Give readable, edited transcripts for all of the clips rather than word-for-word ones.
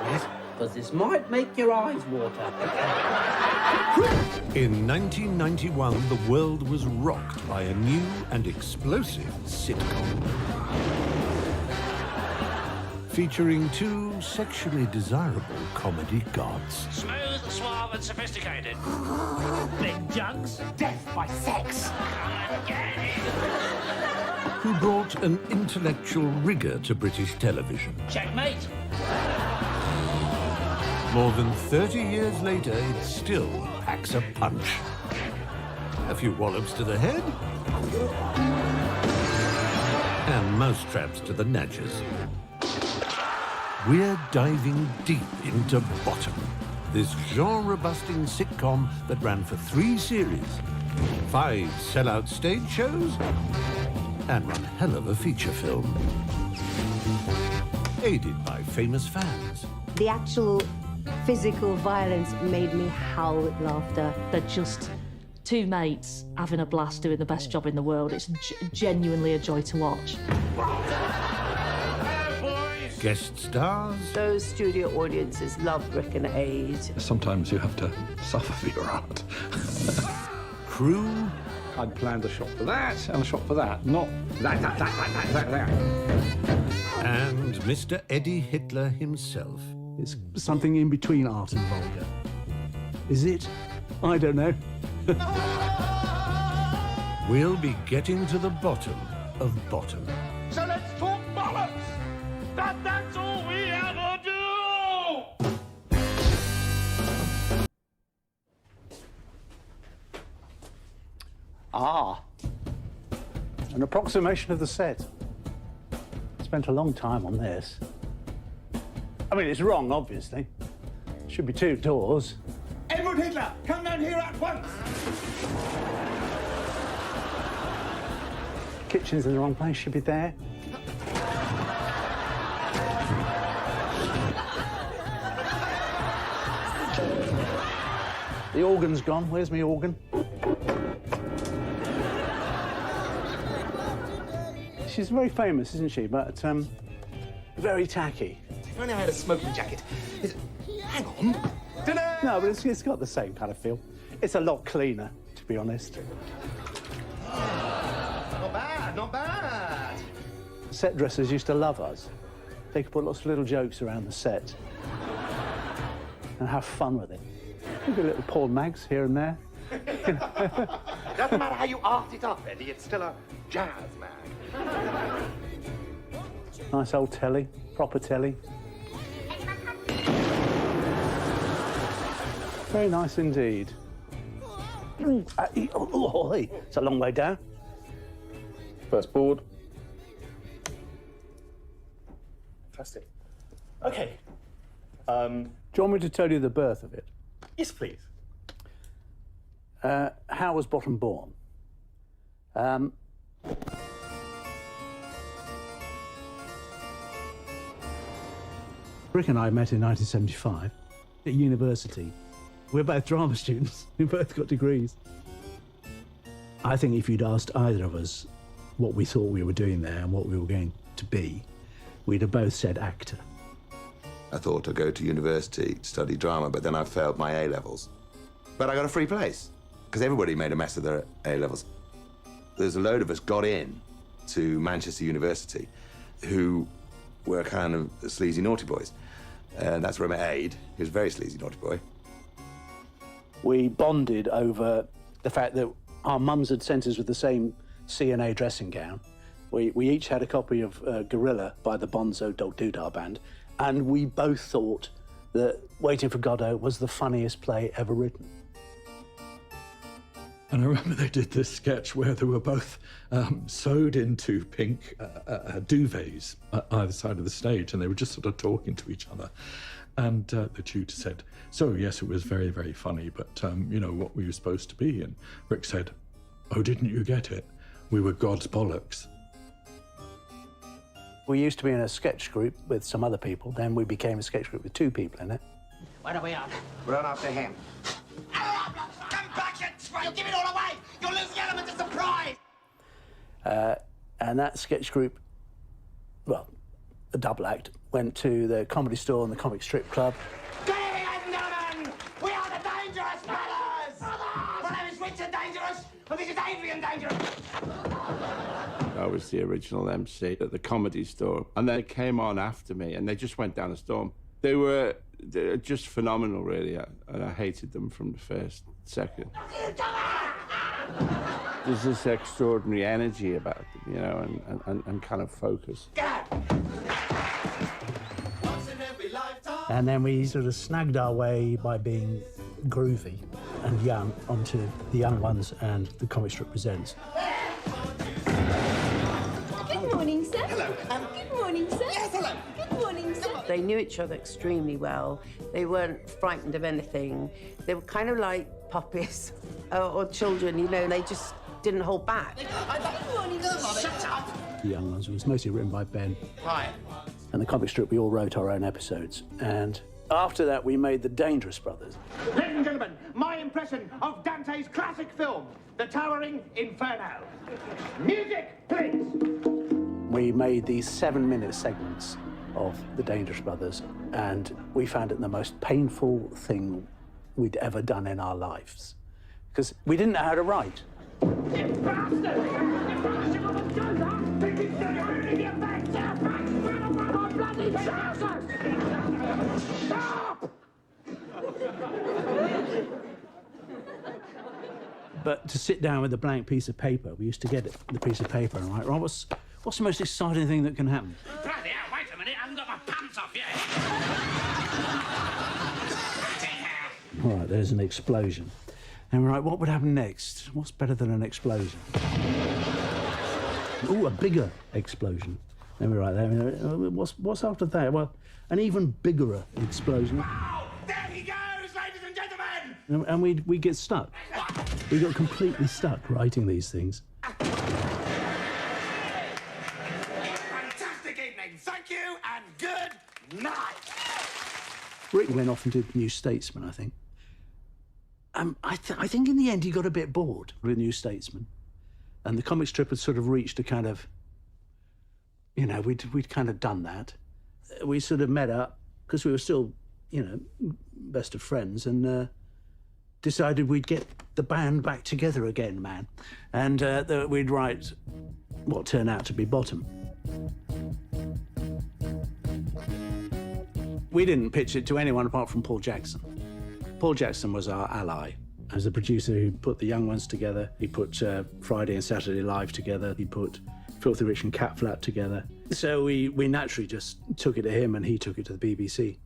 Yes, because this might make your eyes water. In 1991, the world was rocked by a new and explosive sitcom. Featuring two sexually desirable comedy gods. Smooth, suave and sophisticated. Then jugs, death by sex. Who brought an intellectual rigour to British television. Checkmate. More than 30 years later, it still packs a punch. A few wallops to the head, and mousetraps to the nadgers. We're diving deep into Bottom, this genre-busting sitcom that ran for 3 series, 5 sellout stage shows, and one hell of a feature film. Aided by famous fans. The actual physical violence made me howl with laughter. They're just two mates having a blast doing the best job in the world. It's genuinely a joy to watch. Guest stars. Those studio audiences love Rik and Eddie. Sometimes you have to suffer for your art. Crew. I'd planned a shot for that and a shot for that, not that. And Mr. Eddie Hitler himself. It's something in between art and vulgar. Is it? I don't know. We'll be getting to the bottom of Bottom. So let's talk bollocks! That's all we ever do! Ah, an approximation of the set. Spent a long time on this. I mean, it's wrong, obviously. Should be 2 doors. Edward Hitler, come down here at once! Kitchen's in the wrong place, should be there. The organ's gone. Where's my organ? She's very famous, isn't she? But, very tacky. If only I had a smoking jacket. Hang on. Ta-da! No, but it's got the same kind of feel. It's a lot cleaner, to be honest. Not bad, not bad. Set dressers used to love us. They could put lots of little jokes around the set and have fun with it. Maybe little porn mags here and there. Doesn't matter how you art it up, Eddie, it's still a jazz mag. Nice old telly, proper telly. Very nice indeed. It's a long way down. First board. Fantastic. Okay. Do you want me to tell you the birth of it? Yes, please. How was Bottom born? Rik and I met in 1975 at university. We're both drama students. We both got degrees. I think if you'd asked either of us what we thought we were doing there and what we were going to be, we'd have both said actor. I thought I'd go to university, study drama, but then I failed my A-levels. But I got a free place, because everybody made a mess of their A-levels. There's a load of us got in to Manchester University who were kind of sleazy naughty boys. And that's where I met Aid, who was a very sleazy naughty boy. We bonded over the fact that our mums had sent us with the same C&A dressing gown. We each had a copy of Gorilla by the Bonzo Dog Doodah Band, and we both thought that Waiting for Godot was the funniest play ever written. And I remember they did this sketch where they were both sewed into pink duvets at either side of the stage, and they were just sort of talking to each other. And the tutor said, so, yes, it was very, very funny, but, you know, what were you supposed to be? And Rik said, oh, didn't you get it? We were God's bollocks. We used to be in a sketch group with some other people, then we became a sketch group with 2 people in it. What are we on? Run after him. Come back, you'll give it all away! You'll lose the element of surprise! And that sketch group, well, a double act, went to the Comedy Store and the Comic Strip Club. Good evening, ladies and gentlemen. We are the Dangerous Brothers. My name is Richard Dangerous, and this is Adrian Dangerous. I was the original MC at the Comedy Store, and they came on after me, and they just went down a storm. They're just phenomenal, really, and I hated them from the first second. There's this extraordinary energy about them, you know, and kind of focus. And then we sort of snagged our way by being groovy and young onto the Young Ones and the Comic Strip Presents. Good morning, sir. Hello. Good morning, sir. Yes, hello. Good morning, sir. They knew each other extremely well. They weren't frightened of anything. They were kind of like puppies or children, you know, they just didn't hold back. Good morning, sir. Shut up. The Young Ones was mostly written by Ben. Right. And the Comic Strip, we all wrote our own episodes. And after that, we made the Dangerous Brothers. Ladies and gentlemen, my impression of Dante's classic film, The Towering Inferno. Music, please. We made these 7-minute segments of the Dangerous Brothers, and we found it the most painful thing we'd ever done in our lives, because we didn't know how to write. You bastard! You promised you wouldn't do that! Thinking you get back to my bloody trousers! Stop! But to sit down with a blank piece of paper, we used to get the piece of paper and write, right, what's the most exciting thing that can happen? Bloody hell, wait a minute, I haven't got my pants off yet! All right, there's an explosion. And we're like, what would happen next? What's better than an explosion? Oh, a bigger explosion. And we're right there. What's after that? Well, an even bigger explosion. Wow! There he goes, ladies and gentlemen! And we get stuck. We got completely stuck writing these things. Fantastic evening, thank you, and good night! Rik went off and did New Statesman, I think. I think in the end he got a bit bored with New Statesman. And the Comic Strip had sort of reached a kind of, you know, we'd kind of done that. We sort of met up, because we were still, you know, best of friends, and decided we'd get the band back together again, man. And that we'd write what turned out to be Bottom. We didn't pitch it to anyone apart from Paul Jackson. Paul Jackson was our ally. As the producer who put the Young Ones together, he put Friday and Saturday Live together, he put Filthy Rich and Cat Flap together. So we naturally just took it to him, and he took it to the BBC.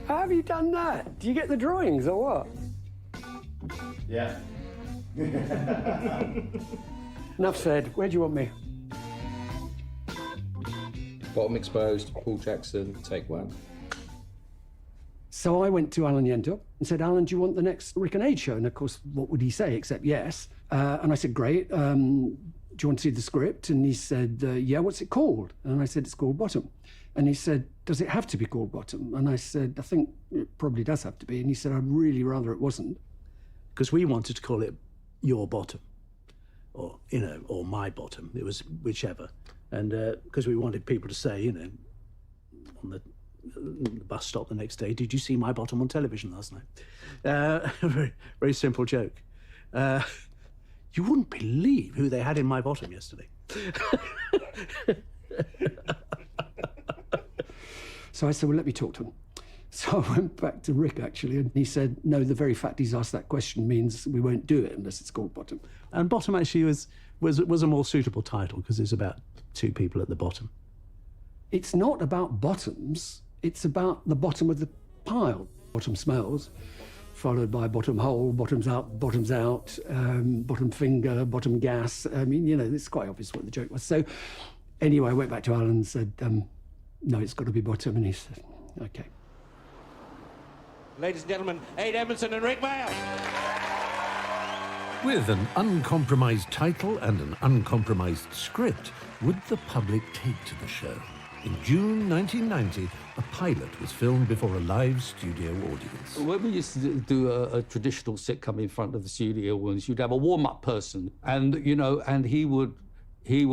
How have you done that? Do you get the drawings or what? Yeah. Enough said. Where do you want me? Bottom exposed, Paul Jackson, take one. So I went to Alan Yendell and said, Alan, do you want the next Rik and Eddie show? And of course, what would he say except yes? And I said, great. Do you want to see the script? And he said, yeah, what's it called? And I said, it's called Bottom. And he said, does it have to be called Bottom? And I said, I think it probably does have to be. And he said, I'd really rather it wasn't. Because we wanted to call it Your Bottom, or, you know, or My Bottom. It was whichever. And because we wanted people to say, you know, on the bus stop the next day, did you see My Bottom on television last night? Very, very simple joke. You wouldn't believe who they had in My Bottom yesterday. So I said, well, let me talk to him. So I went back to Rik, actually, and he said, no, the very fact he's asked that question means we won't do it unless it's called Bottom. And Bottom actually was a more suitable title, because it's about two people at the bottom. It's not about bottoms, it's about the bottom of the pile. Bottom smells, followed by bottom hole, bottoms up, bottoms out, bottom finger, bottom gas. I mean, you know, it's quite obvious what the joke was. So anyway, I went back to Alan and said, no, it's got to be Bottom. And he said, OK. Ladies and gentlemen, Ade Edmondson and Rik Mayall. With an uncompromised title and an uncompromised script, would the public take to the show? In June 1990, a pilot was filmed before a live studio audience. When we used to do a traditional sitcom in front of the studio audience, you'd have a warm-up person, and, you know, and he would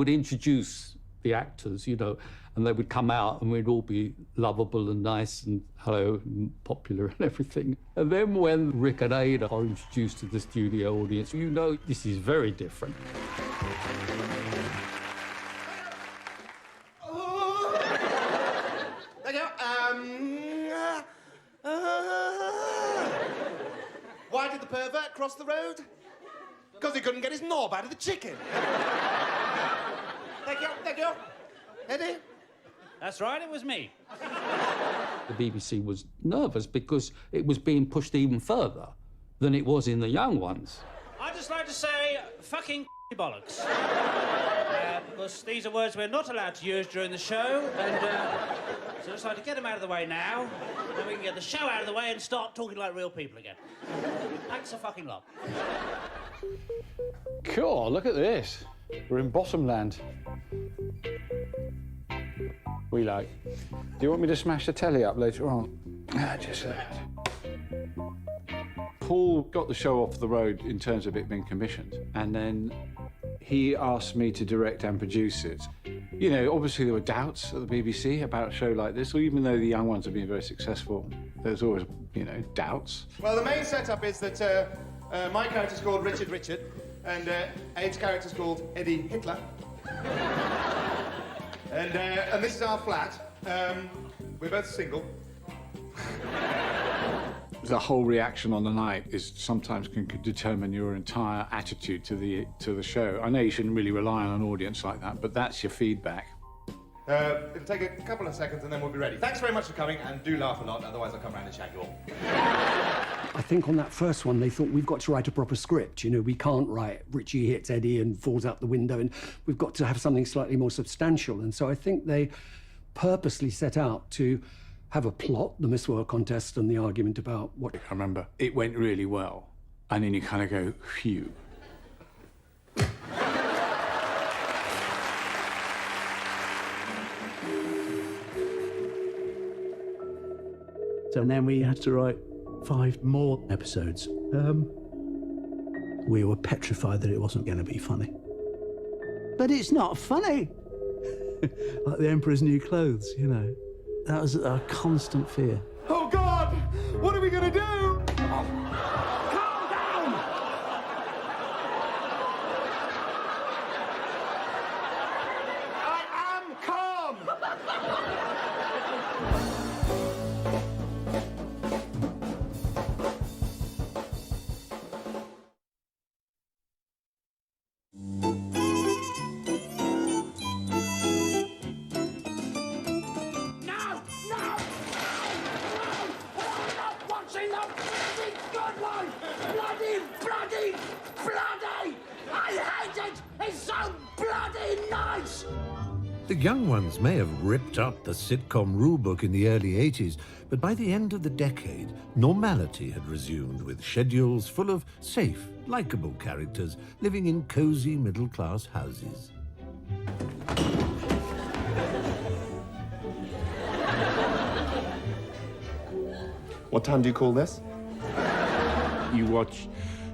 introduce the actors, you know, and they would come out and we'd all be lovable and nice and hello and popular and everything. And then when Rik and Eddie are introduced to the studio audience, you know this is very different. There you go. Why did the pervert cross the road? Because he couldn't get his knob out of the chicken. Thank you. Eddie? That's right, it was me. The BBC was nervous because it was being pushed even further than it was in the young ones. I'd just like to say fucking bollocks. Because these are words we're not allowed to use during the show, and so I'd just like to get them out of the way now, then we can get the show out of the way and start talking like real people again. Thanks a fucking lot. Cool, look at this. We're in Bottomland. We like. Do you want me to smash the telly up later on? Just that. Paul got the show off the road in terms of it being commissioned, and then he asked me to direct and produce it. You know, obviously there were doubts at the BBC about a show like this, or even though the young ones have been very successful, there's always, you know, doubts. Well, the main setup is that my character's called Richard, and Abe's character's called Eddie Hitler. And this is our flat. We're both single. The whole reaction on the night is sometimes can determine your entire attitude to the show. I know you shouldn't really rely on an audience like that, but that's your feedback. It'll take a couple of seconds and then we'll be ready. Thanks very much for coming, and do laugh a lot, otherwise I'll come round and shag you all. I think on that first one, they thought we've got to write a proper script. You know, we can't write Richie hits Eddie and falls out the window, and we've got to have something slightly more substantial. And so I think they purposely set out to have a plot, the Miss World contest and the argument about what... I remember it went really well, and then you kind of go, phew. So then we had to write 5 more episodes. We were petrified that it wasn't going to be funny. But it's not funny! Like the Emperor's New Clothes, you know. That was our constant fear. Oh, God! What are we going to do? The young ones may have ripped up the sitcom rulebook in the early 80s, but by the end of the decade, normality had resumed with schedules full of safe, likeable characters living in cosy middle-class houses. What time do you call this? You watch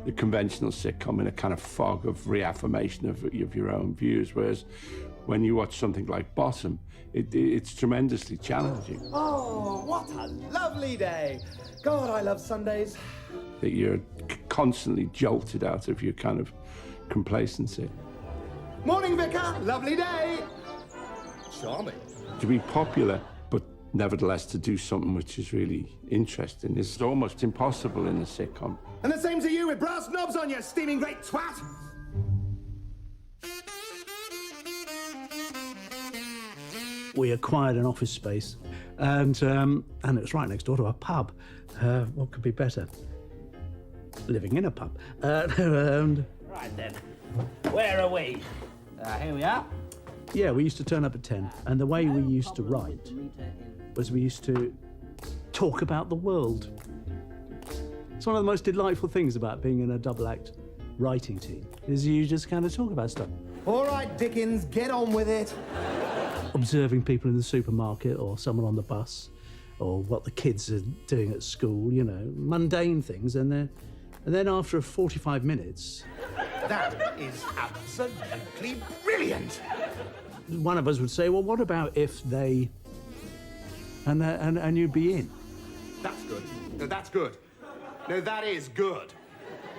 the conventional sitcom in a kind of fog of reaffirmation of your own views, whereas when you watch something like Bottom, it's tremendously challenging. Oh, what a lovely day. God, I love Sundays. That you're constantly jolted out of your kind of complacency. Morning, Vicar. Lovely day. Charming. To be popular, but nevertheless to do something which is really interesting is almost impossible in a sitcom. And the same to you with brass knobs on you, steaming great twat. We acquired an office space, and it was right next door to a pub. What could be better? Living in a pub. Right then, where are we? Here we are. Yeah, we used to turn up at 10, and the way we used to write was we used to talk about the world. It's one of the most delightful things about being in a double-act writing team, is you just kind of talk about stuff. All right, Dickens, get on with it. Observing people in the supermarket or someone on the bus or what the kids are doing at school, you know, mundane things, and then after 45 minutes... That is absolutely brilliant. one of us would say, well, what about if they... And you'd be in. That's good. No, that's good. No, that is good.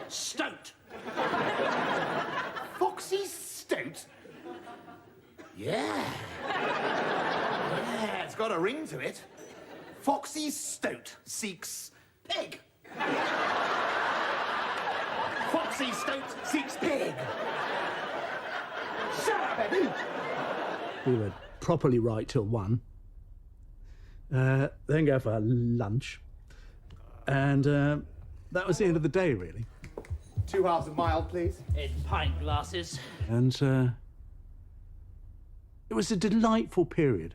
Stoat. Foxy Stoat? Yeah. Yeah, it's got a ring to it. Foxy Stoat seeks pig. Foxy Stoat seeks pig. Shut up, Eddie. We would properly write till 1, then go for lunch, and that was the end of the day, really. 2 halves of mild, please. In pint glasses. And it was a delightful period.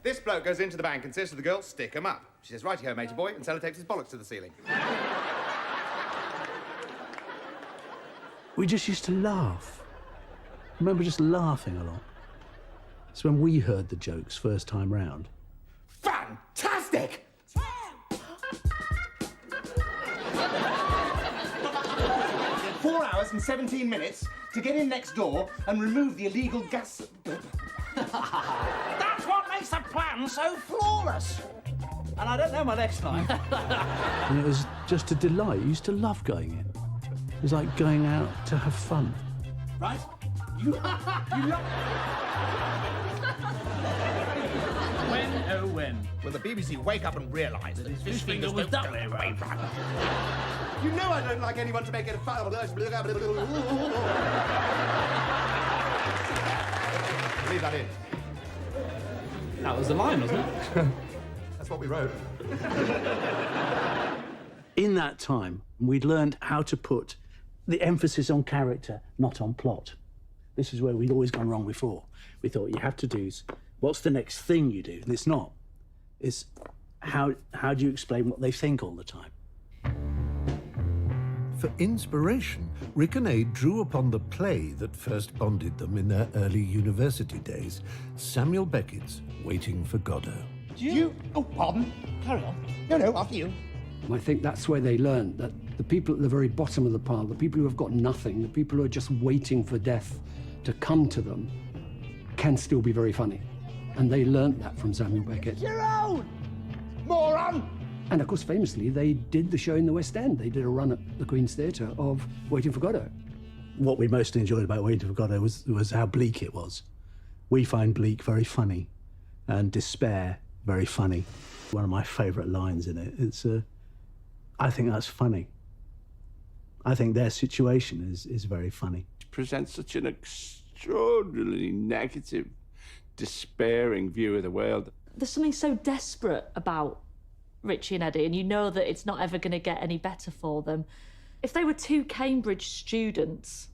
This bloke goes into the bank and says to the girl, stick 'em up. She says, righty-ho, matey boy, and sellotapes his bollocks to the ceiling. We just used to laugh. I remember just laughing a lot. It's when we heard the jokes first time round. Fantastic! 4 hours and 17 minutes to get in next door and remove the illegal gas... That's what makes the plan so flawless. And I don't know my next line. And it was just a delight. You used to love going in. It was like going out to have fun. Right? You love... When, oh when? Will the BBC wake up and realise that his fish fingers was don't that way go round. You know I don't like anyone to make it a fun. Leave that in. That was the line, wasn't it? That's what we wrote. In that time, we'd learned how to put the emphasis on character, not on plot. This is where we'd always gone wrong before. We thought you have to do what's the next thing you do, and it's not. It's how do you explain what they think all the time? For inspiration, Rik and Eddie drew upon the play that first bonded them in their early university days, Samuel Beckett's Waiting for Godot. Oh, pardon? Carry on. No, after you. I think that's where they learned that the people at the very bottom of the pile, the people who have got nothing, the people who are just waiting for death to come to them, can still be very funny. And they learnt that from Samuel Beckett. Your own! Moron! And of course, famously, they did the show in the West End. They did a run at the Queen's Theatre of Waiting for Godot. What we most enjoyed about Waiting for Godot was how bleak it was. We find bleak very funny, and despair very funny. One of my favourite lines in it. It's I think that's funny. I think their situation is very funny. It presents such an extraordinarily negative, despairing view of the world. There's something so desperate about Richie and Eddie, and you know that it's not ever going to get any better for them. If they were 2 Cambridge students,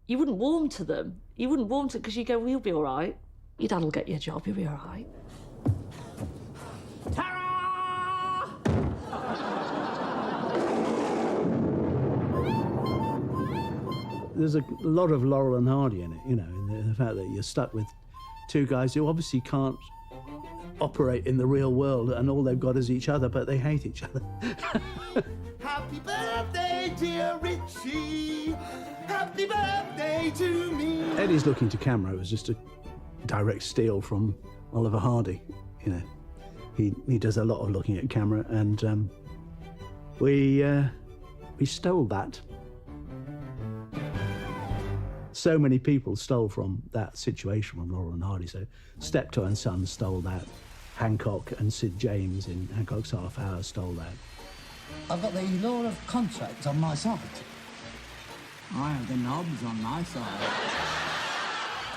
you wouldn't warm to them. You wouldn't warm to because you go, well, you'll be all right. Your dad will get you a job, you'll be all right. Ta-ra! There's a lot of Laurel and Hardy in it, you know, in the fact that you're stuck with 2 guys who obviously can't operate in the real world, and all they've got is each other, but they hate each other. Happy birthday, dear Richie. Happy birthday to me. Eddie's looking to camera was just a direct steal from Oliver Hardy. You know, he does a lot of looking at camera, and we stole that. So many people stole from that situation from Laurel and Hardy. So Steptoe and Son stole that. Hancock and Sid James in Hancock's Half Hour stole that. I've got the law of contract on my side. I have the knobs on my side.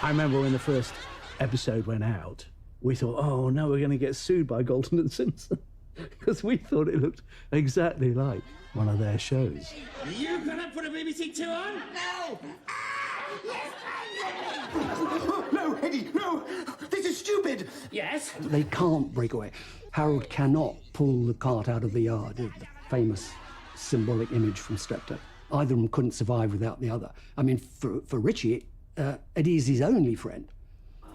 I remember when the first episode went out, we thought, oh no, we're going to get sued by Galton and Simpson. Because we thought it looked exactly like one of their shows. Are you gonna put a BBC 2 on? No! No, Eddie, no! This is stupid! Yes? They can't break away. Harold cannot pull the cart out of the yard, the famous symbolic image from Steptoe. Either of them couldn't survive without the other. I mean, for Richie, Eddie is his only friend.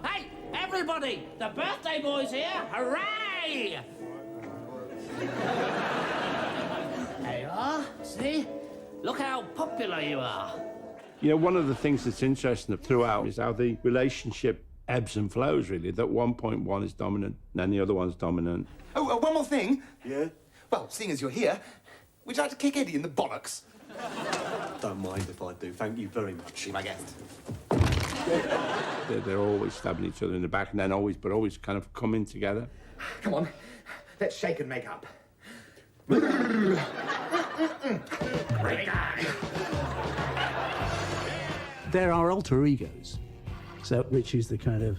Hey, everybody! The birthday boy's here! Hooray! There you are. See? Look how popular you are. You know, one of the things that's interesting throughout is how the relationship ebbs and flows, really, that one point one is dominant, and then the other one's dominant. Oh, one more thing. Yeah? Well, seeing as you're here, would you like to kick Eddie in the bollocks? Don't mind if I do. Thank you very much. Be my guest. They're always stabbing each other in the back, and then always kind of coming together. Come on, let's shake and make up. Great guy. There are alter egos. So Richie's the kind of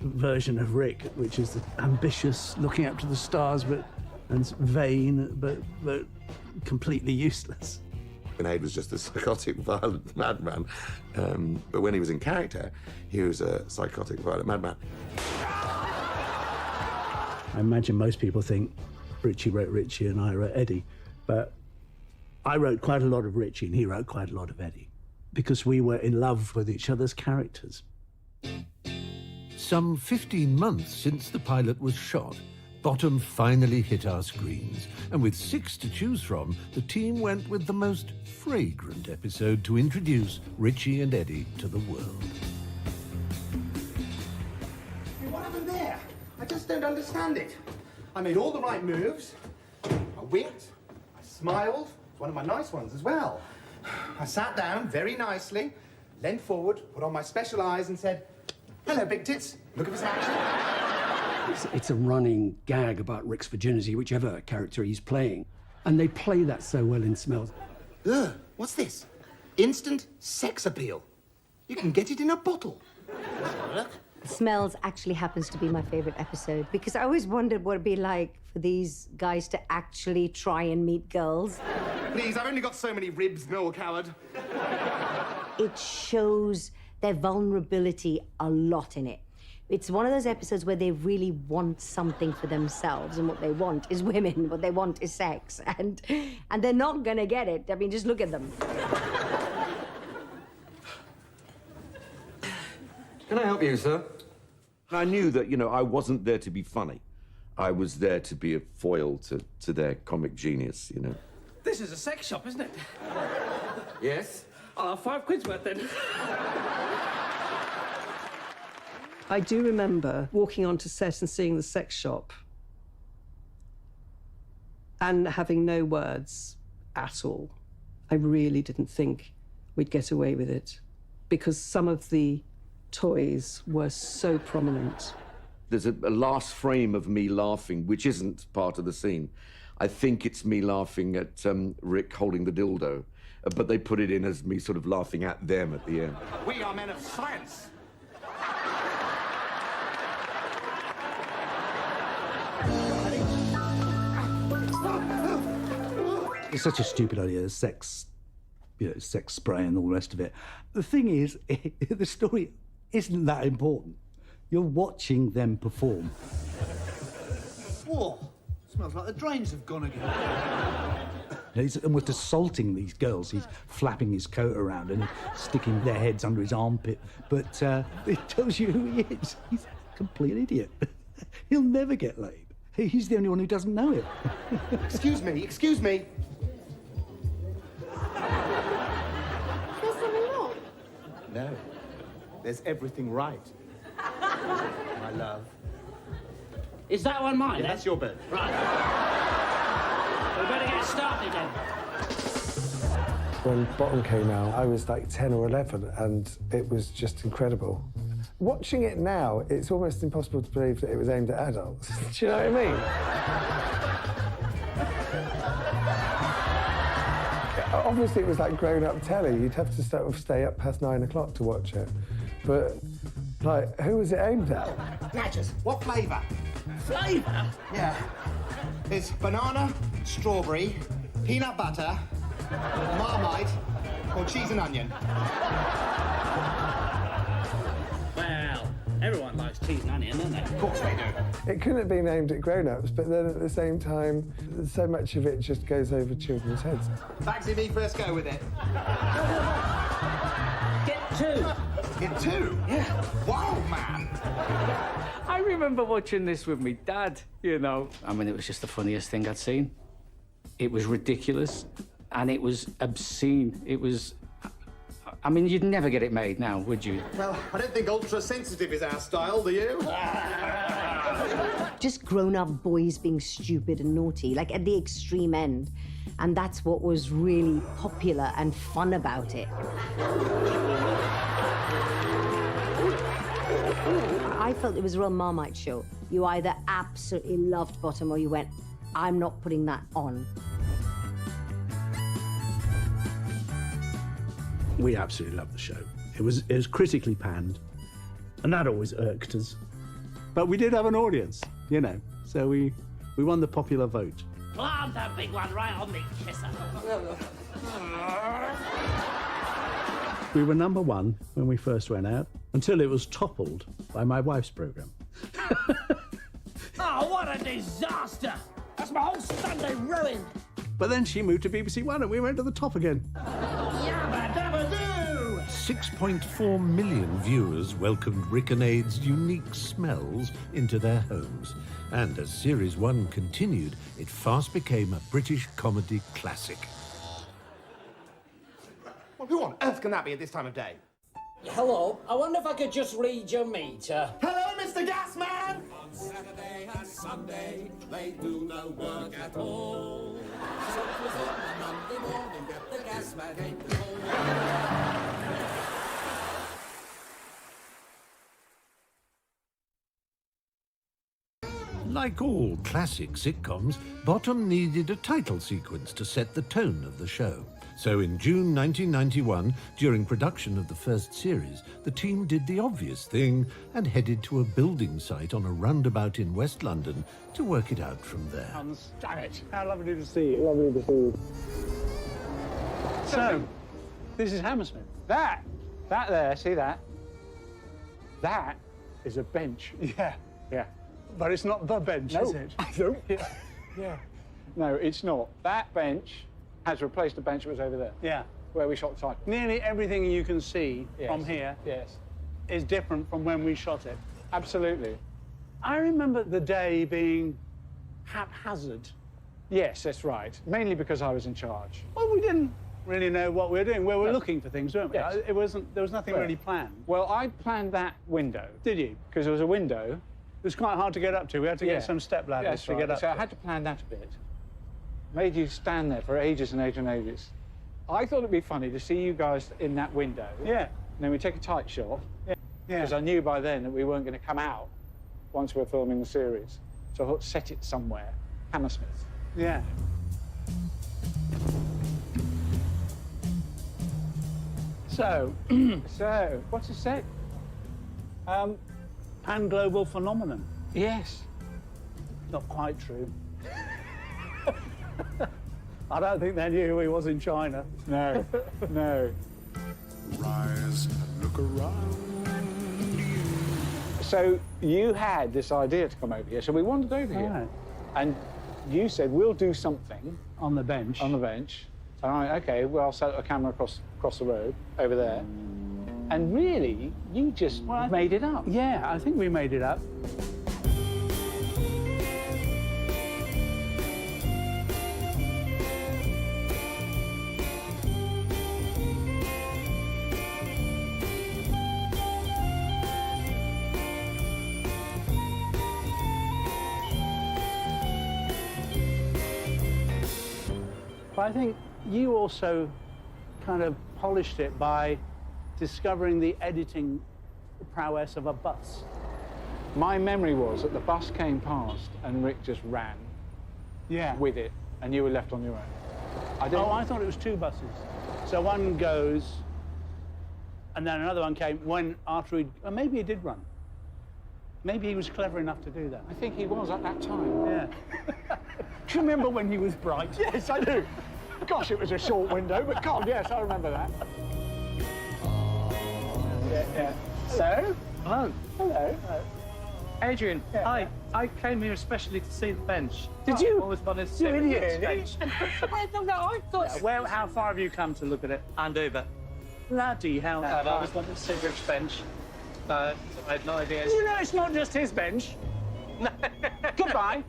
version of Rik, which is the ambitious, looking up to the stars, and vain, but completely useless. Aid was just a psychotic, violent madman. But when he was in character, he was a psychotic, violent madman. I imagine most people think Richie wrote Richie and I wrote Eddie, but I wrote quite a lot of Richie and he wrote quite a lot of Eddie, because we were in love with each other's characters. Some 15 months since the pilot was shot, Bottom finally hit our screens, and with 6 to choose from, the team went with the most fragrant episode to introduce Richie and Eddie to the world. What happened there? I just don't understand it. I made all the right moves. I winked. I smiled. One of my nice ones as well. I sat down very nicely, leant forward, put on my special eyes and said, "Hello, big tits. Looking for some action?" It's a running gag about Rik's virginity, whichever character he's playing. And they play that so well in Smells. Ugh, what's this? Instant sex appeal. You can get it in a bottle. Look. Smells actually happens to be my favorite episode because I always wondered what it'd be like for these guys to actually try and meet girls. Please, I've only got so many ribs, Noel Coward. It shows their vulnerability a lot in it. It's one of those episodes where they really want something for themselves, and what they want is women, what they want is sex, and they're not gonna get it. I mean, just look at them. Can I help you, sir? I knew that, I wasn't there to be funny. I was there to be a foil to their comic genius, This is a sex shop, isn't it? Yes? I'll have £5 worth then. I do remember walking onto set and seeing the sex shop and having no words at all. I really didn't think we'd get away with it because some of the toys were so prominent. There's a last frame of me laughing, which isn't part of the scene. I think it's me laughing at Rik holding the dildo, but they put it in as me sort of laughing at them at the end. We are men of science. It's such a stupid idea, sex spray and all the rest of it. The thing is, the story isn't that important. You're watching them perform. Whoa, smells like the drains have gone again. He's almost assaulting these girls. He's flapping his coat around and sticking their heads under his armpit. But it tells you who he is. He's a complete idiot. He'll never get laid. He's the only one who doesn't know it. Excuse me. Is there something wrong? No, there's everything right. My love. Is that one mine? Yeah, that's your bed. Right. We better get started then. When Bottom came out, I was like 10 or 11, and it was just incredible. Watching it now, it's almost impossible to believe that it was aimed at adults. Do you know what I mean? Obviously, it was like grown-up telly. You'd have to stay up past 9 o'clock to watch it. But, like, who was it aimed at? Badgers, what flavour? Flavour? Yeah. There's banana, strawberry, peanut butter, Marmite, or cheese and onion. Well, everyone likes cheese and onion, don't they? Of course they do. It couldn't have been aimed at grown-ups, but then at the same time, so much of it just goes over children's heads. Bagsy, me first go with it. Get 2. Get 2? Yeah. Wow, man. I remember watching this with my dad, I mean, it was just the funniest thing I'd seen. It was ridiculous, and it was obscene. It was... I mean, you'd never get it made now, would you? Well, I don't think ultra-sensitive is our style, do you? Just grown-up boys being stupid and naughty, like at the extreme end. And that's what was really popular and fun about it. I felt it was a real Marmite show. You either absolutely loved Bottom or you went, I'm not putting that on. We absolutely loved the show. It was critically panned, and that always irked us. But we did have an audience, you know, so we won the popular vote. Plant that big one right on me, kisser. We were number one when we first went out, until it was toppled by my wife's programme. Oh, what a disaster! That's my whole Sunday ruined. But then she moved to BBC One and we went to the top again. Yabba dabba doo! 6.4 million viewers welcomed Rik and Eddie's unique smells into their homes. And as Series 1 continued, it fast became a British comedy classic. Well, who on earth can that be at this time of day? Hello, I wonder if I could just read your meter. Hello, Mr. Gasman! On Saturday and Sunday, they do no work at all. So it was on a Monday morning that the gas man ate the whole. Like all classic sitcoms, Bottom needed a title sequence to set the tone of the show. So in June 1991, during production of the first series, the team did the obvious thing and headed to a building site on a roundabout in West London to work it out from there. Damn it. How lovely to see you. Lovely to see you. So, this is Hammersmith. That there, see that? That is a bench. Yeah. Yeah. But it's not the bench, is it? No. Yeah. No, it's not. That bench has replaced the bench that was over there. Yeah. Where we shot the title. Nearly everything you can see from here is different from when we shot it. Absolutely. I remember the day being haphazard. Yes, that's right. Mainly because I was in charge. Well, we didn't really know what we were doing. We were looking for things, weren't we? Yes. There was nothing really planned. Well, I planned that window. Did you? Because there was a window. It was quite hard to get up to. We had to get some step ladders to get up. So I had to plan that a bit. Made you stand there for ages and ages and ages. I thought it'd be funny to see you guys in that window. Yeah. And then we take a tight shot. Yeah. Because I knew by then that we weren't going to come out once we were filming the series. So I thought, set it somewhere. Hammersmith. Yeah. So, what's it say? Pan-global phenomenon. Yes. Not quite true. I don't think they knew he was in China. No, no. Rise and look around. So you had this idea to come over here, so we wandered over here. Right. And you said, we'll do something. On the bench. On the bench. So I went, OK, well, I'll set a camera across the road, over there. And really, you just made it up. Yeah, I think we made it up. But I think you also kind of polished it by discovering the editing prowess of a bus. My memory was that the bus came past and Rik just ran with it, and you were left on your own. I thought it was two buses. So one goes, and then another one came after he'd... Or maybe he did run. Maybe he was clever enough to do that. I think he was at that time. Yeah. Do you remember when he was bright? Yes, I do. Gosh, it was a short window, but God, yes, I remember that. Yeah. So? Hello. Hello. Adrian, hi. I came here especially to see the bench. Did you? I always wanted to see You the idiot. bench. I thought... Well, how far have you come to look at it? Andover. Bloody hell. I always wanted to see Rik's bench. I had no idea. You know, it's not just his bench. Goodbye.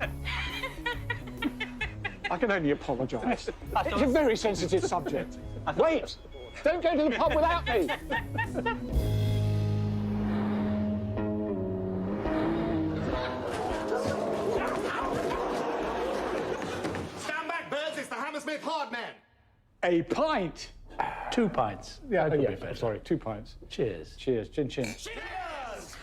I can only apologise. It's a very sensitive subject. Wait! Don't go to the pub without me. Stand back, birds. It's the Hammersmith Hard Man. A pint. 2 pints. Yeah, That could yeah, be better. sorry, 2 pints. Cheers. Cheers, chin chin. Cheers!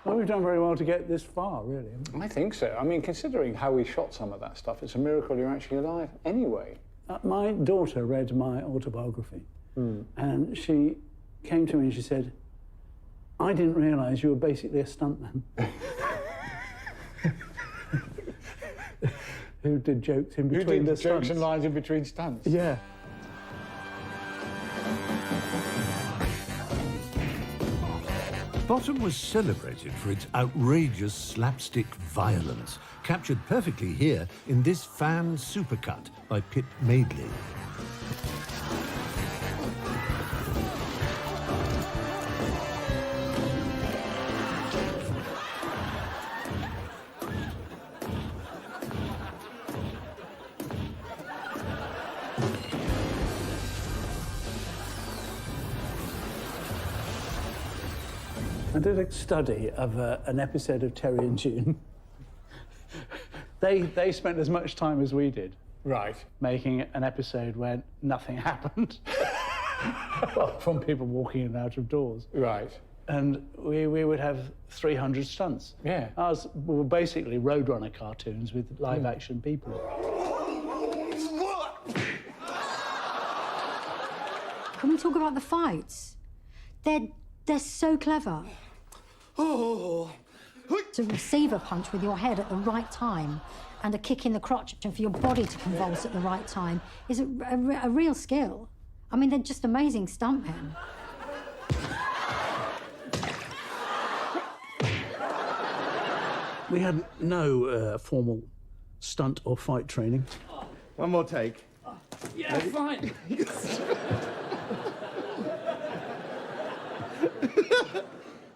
Well, we've done very well to get this far, really. I think so. I mean, considering how we shot some of that stuff, it's a miracle you're actually alive anyway. My daughter read my autobiography, and she came to me and she said, I didn't realise you were basically a stuntman. Who did jokes in between the stunts. Jokes and lines in between stunts? Yeah. Bottom was celebrated for its outrageous slapstick violence, captured perfectly here in this fan supercut by Pip Madeley. I did a study of an episode of Terry and June. They spent as much time as we did. Right. Making an episode where nothing happened. Well, from people walking in and out of doors. Right. And we would have 300 stunts. Yeah. We were basically Roadrunner cartoons with live-action people. Can we talk about the fights? They're so clever. To receive a punch with your head at the right time and a kick in the crotch and for your body to convulse at the right time is a real skill. I mean, they're just amazing stuntmen. We had no formal stunt or fight training. One more take. Yeah, fine.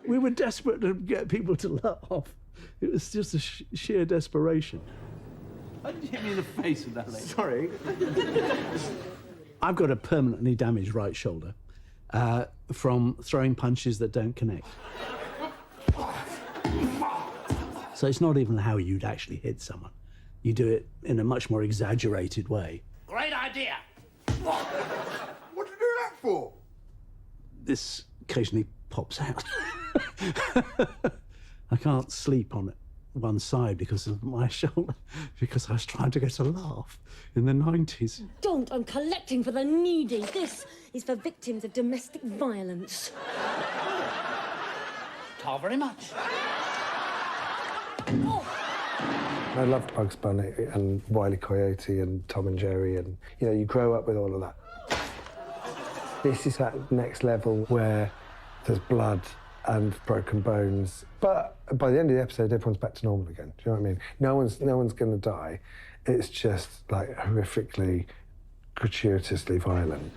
We were desperate to get people to laugh. It was just a sheer desperation. Why did you hit me in the face with that leg? Sorry. I've got a permanently damaged right shoulder from throwing punches that don't connect. So it's not even how you'd actually hit someone. You do it in a much more exaggerated way. Great idea. What did you do that for? This occasionally pops out. I can't sleep on one side because of my shoulder, because I was trying to get a laugh in the 90s. Don't, I'm collecting for the needy. This is for victims of domestic violence. Ta very much. I loved Bugs Bunny and Wile E. Coyote and Tom and Jerry, and you grow up with all of that. This is that next level where there's blood and broken bones, but by the end of the episode, everyone's back to normal again. Do you know what I mean? No one's going to die. It's just like horrifically, gratuitously violent.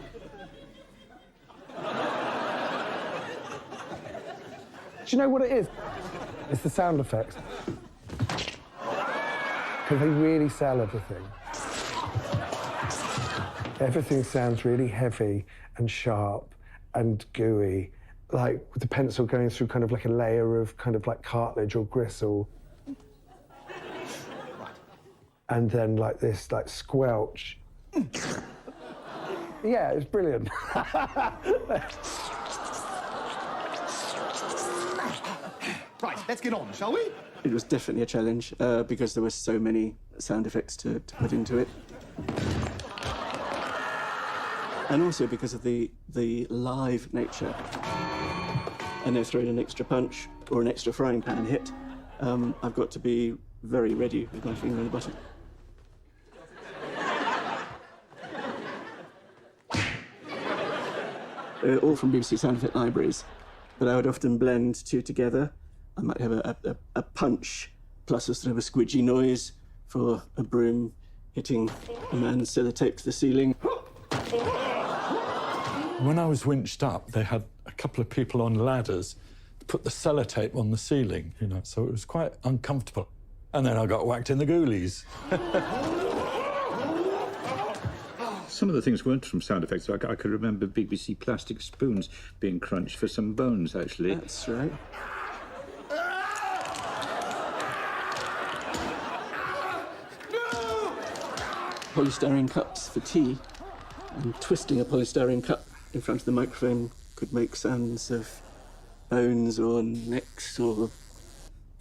Do you know what it is? It's the sound effects. Because they really sell everything. Everything sounds really heavy and sharp and gooey, like with the pencil going through kind of like a layer of kind of like cartilage or gristle. And then like this like squelch. Yeah, it's brilliant. Right, let's get on, shall we? It was definitely a challenge because there were so many sound effects to put into it. And also because of the live nature. And they're throwing an extra punch or an extra frying pan hit. I've got to be very ready with my finger on the button. They're all from BBC sound effect libraries, but I would often blend two together. I might have a punch plus a sort of a squidgy noise for a broom hitting a man's sellotape to the ceiling. When I was winched up, they had a couple of people on ladders to put the sellotape on the ceiling, so it was quite uncomfortable. And then I got whacked in the ghoulies. Some of the things weren't from sound effects. I could remember BBC plastic spoons being crunched for some bones, actually. That's right. Polystyrene cups for tea, and twisting a polystyrene cup in front of the microphone could make sounds of bones or necks or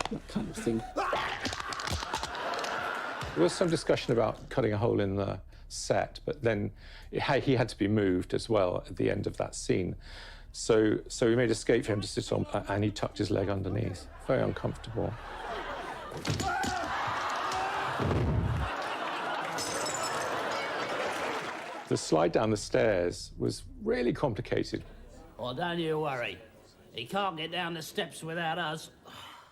that kind of thing. There was some discussion about cutting a hole in the set, but then he had to be moved as well at the end of that scene. So we made a skate for him to sit on, and he tucked his leg underneath. Very uncomfortable. The slide down the stairs was really complicated. Well, don't you worry. He can't get down the steps without us.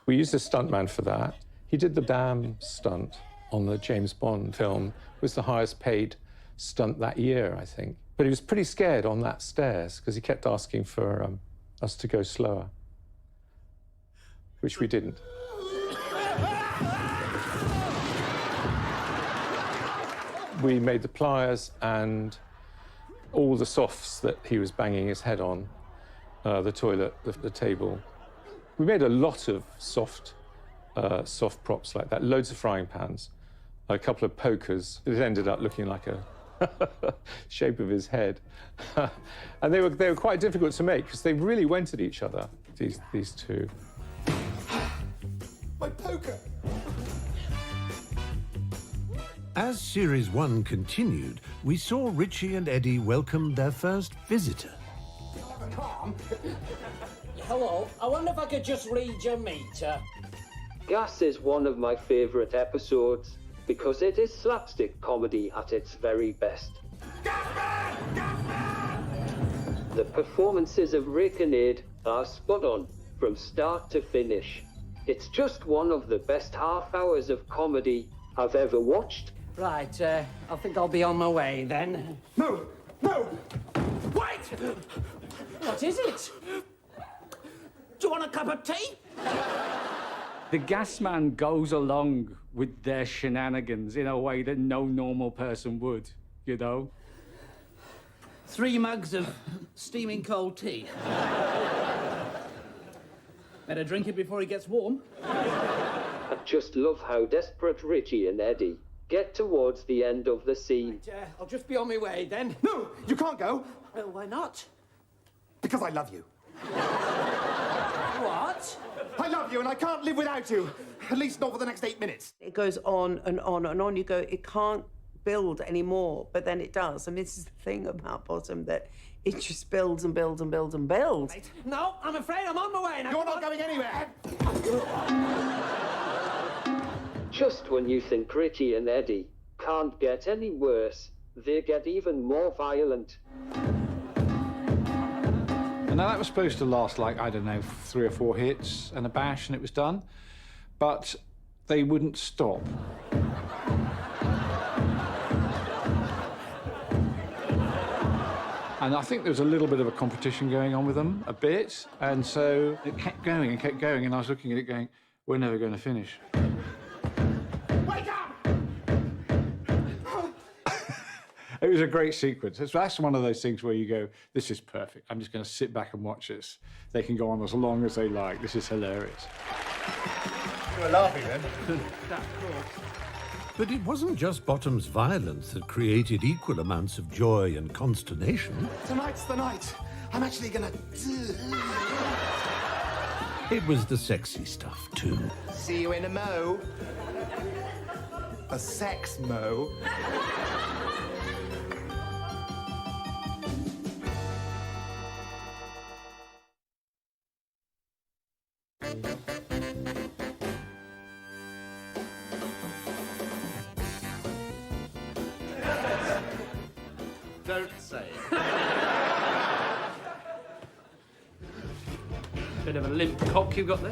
We used a stuntman for that. He did the dam stunt on the James Bond film. It was the highest paid stunt that year, I think. But he was pretty scared on that stairs because he kept asking for us to go slower, which we didn't. We made the pliers and all the softs that he was banging his head on, the toilet, the table. We made a lot of soft props like that, loads of frying pans, a couple of pokers. It ended up looking like a shape of his head. And they were quite difficult to make because they really went at each other, these two. My poker! As Series 1 continued, we saw Richie and Eddie welcome their first visitor. Calm. Hello, I wonder if I could just read your meter. Gas is one of my favourite episodes because it is slapstick comedy at its very best. The performances of Rik and Eddie are spot on from start to finish. It's just one of the best half hours of comedy I've ever watched. Right, I think I'll be on my way then. No! No! Wait! What is it? Do you want a cup of tea? The gas man goes along with their shenanigans in a way that no normal person would, you know? 3 mugs of steaming cold tea. Better drink it before it gets warm. I just love how desperate Richie and Eddie get towards the end of the scene. Right, I'll just be on my way then. No! You can't go! Why not? Because I love you. What? I love you and I can't live without you. At least not for the next 8 minutes. It goes on and on and on. You go, it can't build anymore, but then it does. And this is the thing about Bottom, that it just builds and builds and builds and builds. Right. No, I'm afraid I'm on my way now. You're not going anywhere. Just when you think Richie and Eddie can't get any worse, they get even more violent. And now that was supposed to last, like, I don't know, 3 or 4 hits and a bash, and it was done. But they wouldn't stop. And I think there was a little bit of a competition going on with them, a bit. And so it kept going, and I was looking at it going, we're never going to finish. Wake up! It was a great sequence. That's one of those things where you go, this is perfect. I'm just going to sit back and watch this. They can go on as long as they like. This is hilarious. You were laughing then. But it wasn't just Bottom's violence that created equal amounts of joy and consternation. Tonight's the night. I'm actually gonna... It was the sexy stuff, too. See you in a mo. A sex mo. Don't say it. Bit of a limp cock you've got there.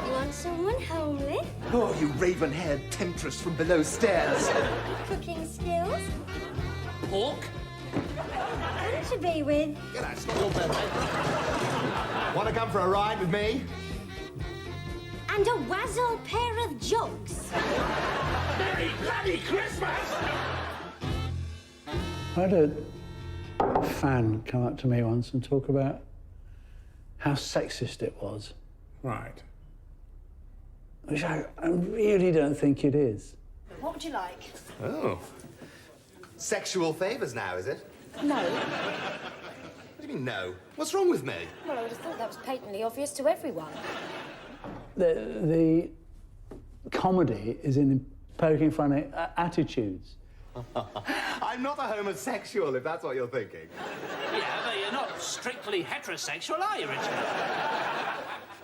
You want someone homely? Oh, you raven-haired temptress from below stairs. Cooking skills? Pork? And to be with? Get out, stop your bed, mate. Want to come for a ride with me? And a wazzle pair of jugs. Merry bloody Christmas! I had a fan come up to me once and talk about how sexist it was. Right. Which I really don't think it is. What would you like? Oh. Sexual favours now, is it? No. What do you mean, no? What's wrong with me? Well, I would have thought that was patently obvious to everyone. The comedy is in poking fun at attitudes. I'm not a homosexual, if that's what you're thinking. Yeah, but you're not strictly heterosexual, are you, Richard?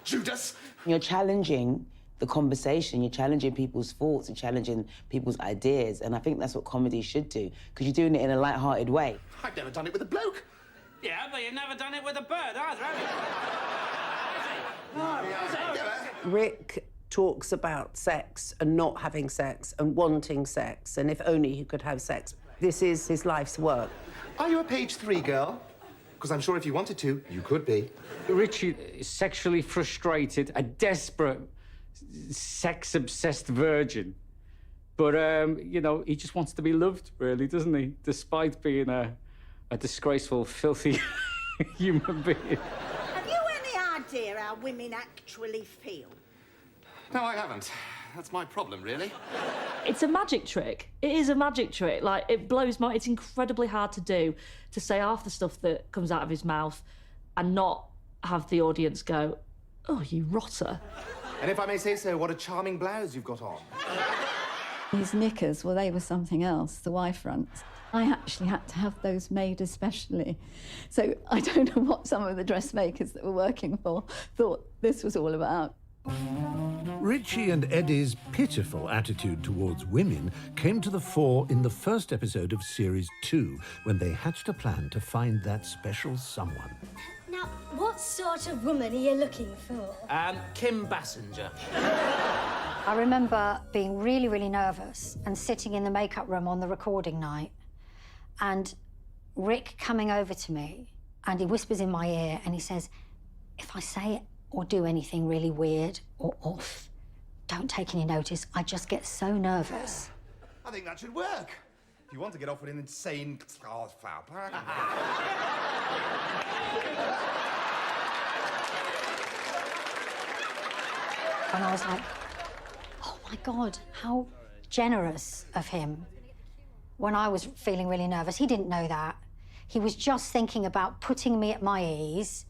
Judas! You're challenging the conversation, you're challenging people's thoughts, you're challenging people's ideas, and I think that's what comedy should do, because you're doing it in a light-hearted way. I've never done it with a bloke. Yeah, but you've never done it with a bird either, have you? Rik talks about sex and not having sex and wanting sex, and if only he could have sex. This is his life's work. Are you a page 3 girl? Because I'm sure if you wanted to, you could be. Richie is sexually frustrated, a desperate, sex-obsessed virgin. But, you know, he just wants to be loved, really, doesn't he? Despite being a disgraceful, filthy human being. Have you any idea how women actually feel? No, I haven't. That's my problem, really. It's a magic trick. It is a magic trick. Like, it blows my... It's incredibly hard to do, to say half the stuff that comes out of his mouth and not have the audience go, oh, you rotter. And if I may say so, what a charming blouse you've got on. His knickers, well, they were something else, the Y-fronts. I actually had to have those made especially. So I don't know what some of the dressmakers that were working for thought this was all about. Richie and Eddie's pitiful attitude towards women came to the fore in the first episode of Series 2, when they hatched a plan to find that special someone. Now, what sort of woman are you looking for? Kim Bassinger. I remember being really, really nervous and sitting in the makeup room on the recording night, and Rik coming over to me, and he whispers in my ear, and he says, if I say it or do anything really weird or off, don't take any notice. I just get so nervous. I think that should work. If you want to get off with an insane... Oh, foul. And I was like, oh my God, how generous of him. When I was feeling really nervous, he didn't know that. He was just thinking about putting me at my ease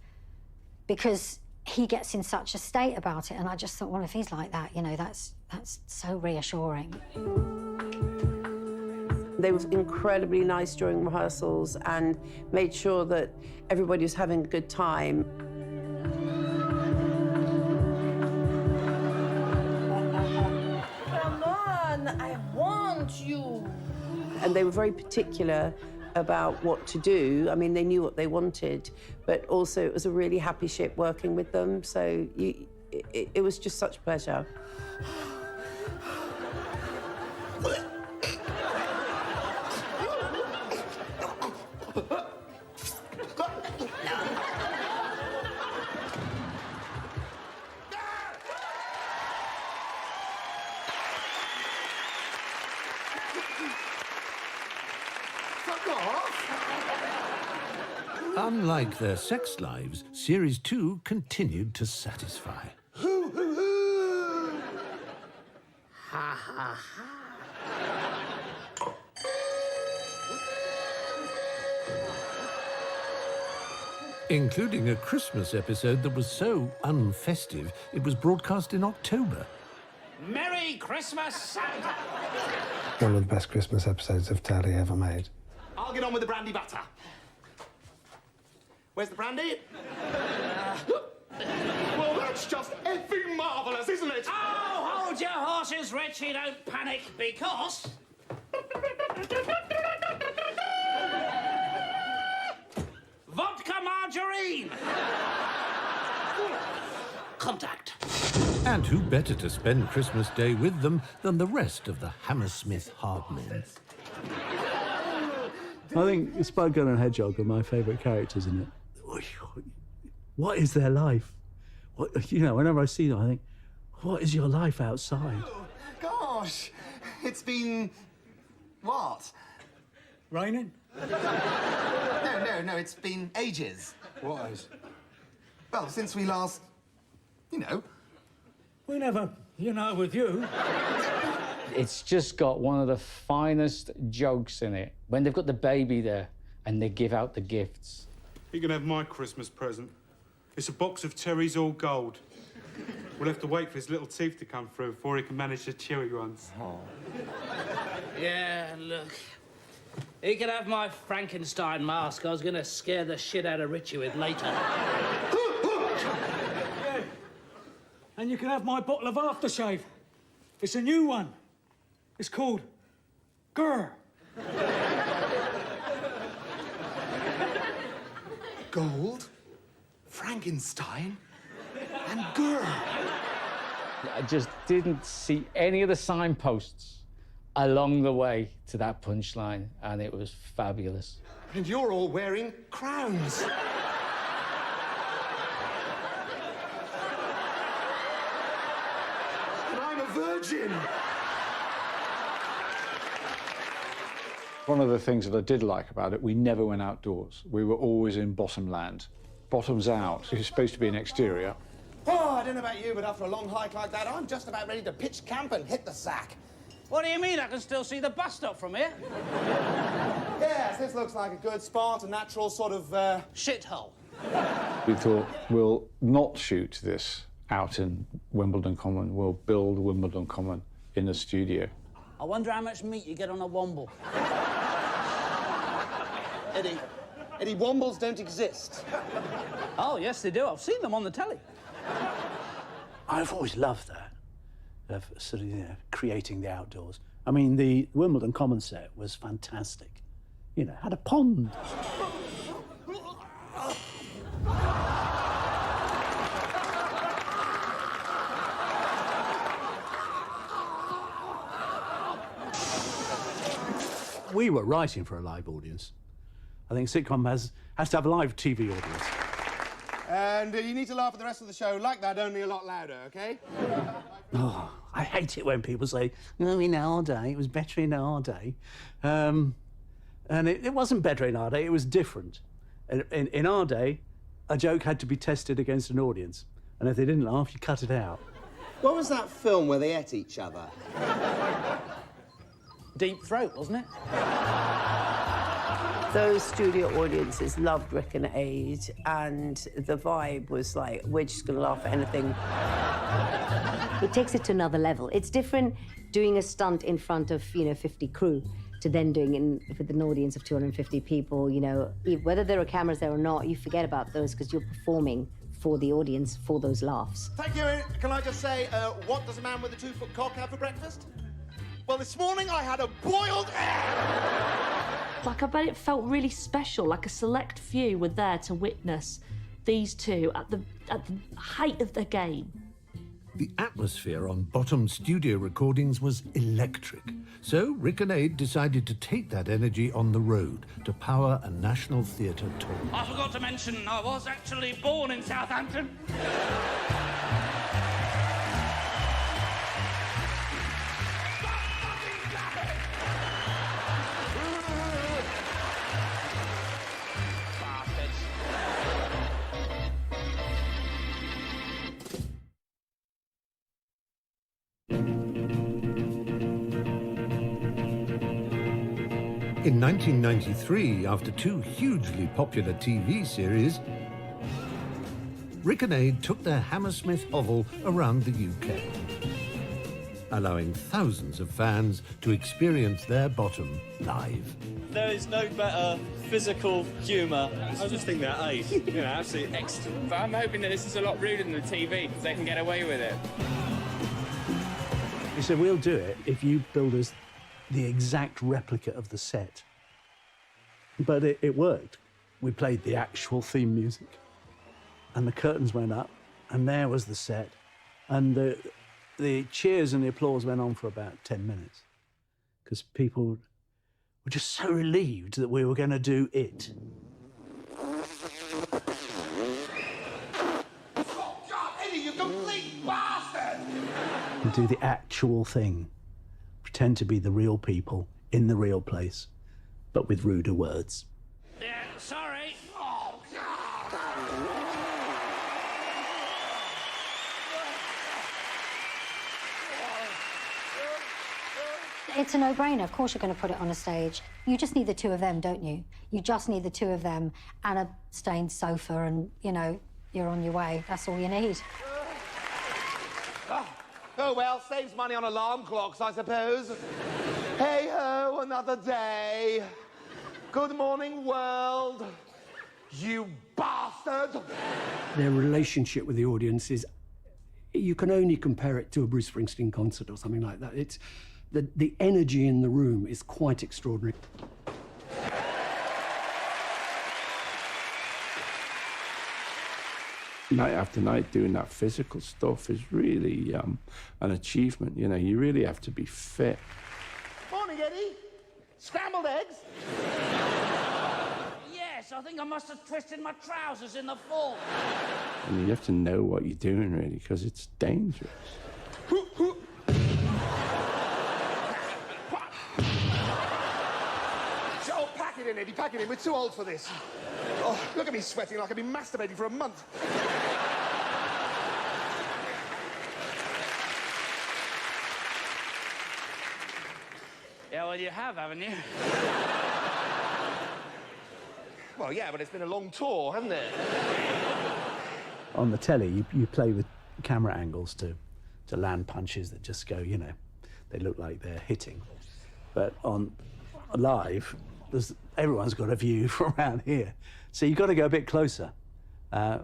because he gets in such a state about it. And I just thought, well, if he's like that, you know, that's so reassuring. They were incredibly nice during rehearsals and made sure that everybody was having a good time. Come on, I want you. And they were very particular about what to do. I mean, they knew what they wanted, but also it was a really happy ship working with them. So it was just such a pleasure. Unlike their sex lives, Series 2 continued to satisfy. Ha ha ha. Including a Christmas episode that was so unfestive, it was broadcast in October. Merry Christmas, Santa! One of the best Christmas episodes of telly ever made. I'll get on with the brandy butter. Where's the brandy? Well, that's just effing marvellous, isn't it? Oh, hold your horses, Richie. Don't panic, because... Vodka margarine! Contact. And who better to spend Christmas Day with them than the rest of the Hammersmith Hardmen? I think Spud Gun and Hedgehog are my favourite characters in it. What is their life? What, you know, whenever I see them, I think, What is your life outside? Gosh, it's been... what? Raining? No, it's been ages. What is? Well, since we last... you know. We never, with you. It's just got one of the finest jokes in it. When they've got the baby there and they give out the gifts. You can have my Christmas present. It's a box of Terry's all gold. We'll have to wait for his little teeth to come through before he can manage the chewy ones. Oh. Yeah, look. He can have my Frankenstein mask I was going to scare the shit out of Richie with later. Yeah. And you can have my bottle of aftershave. It's a new one. It's called Grr. Gold, Frankenstein, and Grr. I just didn't see any of the signposts along the way to that punchline, and it was fabulous. And you're all wearing crowns. And I'm a virgin. One of the things that I did like about it, we never went outdoors. We were always in bottom land. Bottoms out. It's supposed to be an exterior. Oh, I don't know about you, but after a long hike like that, I'm just about ready to pitch camp and hit the sack. What do you mean? I can still see the bus stop from here. Yes, this looks like a good spot, a natural sort of, shithole. We thought, we'll not shoot this out in Wimbledon Common. We'll build Wimbledon Common in the studio. I wonder how much meat you get on a womble. Eddie, wombles don't exist. Oh, yes, they do. I've seen them on the telly. I've always loved that, of sort of, creating the outdoors. I mean, the Wimbledon Common set was fantastic. Had a pond. We were writing for a live audience. I think sitcom has to have a live TV audience. And you need to laugh at the rest of the show like that, only a lot louder, OK? Oh, I hate it when people say, no, in our day, it was better in our day. And it wasn't better in our day, it was different. In our day, a joke had to be tested against an audience. And if they didn't laugh, you cut it out. What was that film where they ate each other? Deep Throat, wasn't it? Those studio audiences loved Rik and Eddie, and the vibe was like, we're just going to laugh at anything. It takes it to another level. It's different doing a stunt in front of, 50 crew to then doing it with an audience of 250 people, Whether there are cameras there or not, you forget about those because you're performing for the audience, for those laughs. Thank you. Can I just say, what does a man with a 2-foot cock have for breakfast? Well, this morning I had a boiled egg! Like, I bet it felt really special, like a select few were there to witness these two at the height of their game. The atmosphere on Bottom studio recordings was electric. So Rik and Eddie decided to take that energy on the road to power a national theatre tour. I forgot to mention I was actually born in Southampton. In 1993, after 2 hugely popular TV series, Rik and Eddie took their Hammersmith hovel around the UK, allowing thousands of fans to experience their Bottom live. There is no better physical humour. I just think they're ace. Absolutely excellent. But I'm hoping that this is a lot ruder than the TV, because they can get away with it. He said, we'll do it if you build us the exact replica of the set. But it worked. We played the actual theme music, and the curtains went up, and there was the set, and the cheers and the applause went on for about 10 minutes, because people were just so relieved that we were going to do it. Oh, God, Eddie, you complete bastard! do the actual thing. Pretend to be the real people in the real place, but with ruder words. Yeah, sorry. It's a no-brainer. Of course you're going to put it on a stage. You just need the two of them, don't you? You just need the two of them and a stained sofa and, you know, you're on your way. That's all you need. Oh, well, saves money on alarm clocks, I suppose. Hey-ho, another day. Good morning, world. You bastard! Their relationship with the audience is... You can only compare it to a Bruce Springsteen concert or something like that. It's... The energy in the room is quite extraordinary. Night after night doing that physical stuff is really an achievement. You know, you really have to be fit. Morning, Eddie. Scrambled eggs? Yes, I think I must have twisted my trousers in the fall. And you have to know what you're doing, really, because it's dangerous. Oh, pack it in, Eddie, pack it in. We're too old for this. Oh, look at me sweating like I've been masturbating for a month. Yeah, well, you have, haven't you? Well, yeah, but it's been a long tour, hasn't it? On the telly, you play with camera angles to land punches that just go, you know, they look like they're hitting. But on live, everyone's got a view from around here. So you've got to go a bit closer,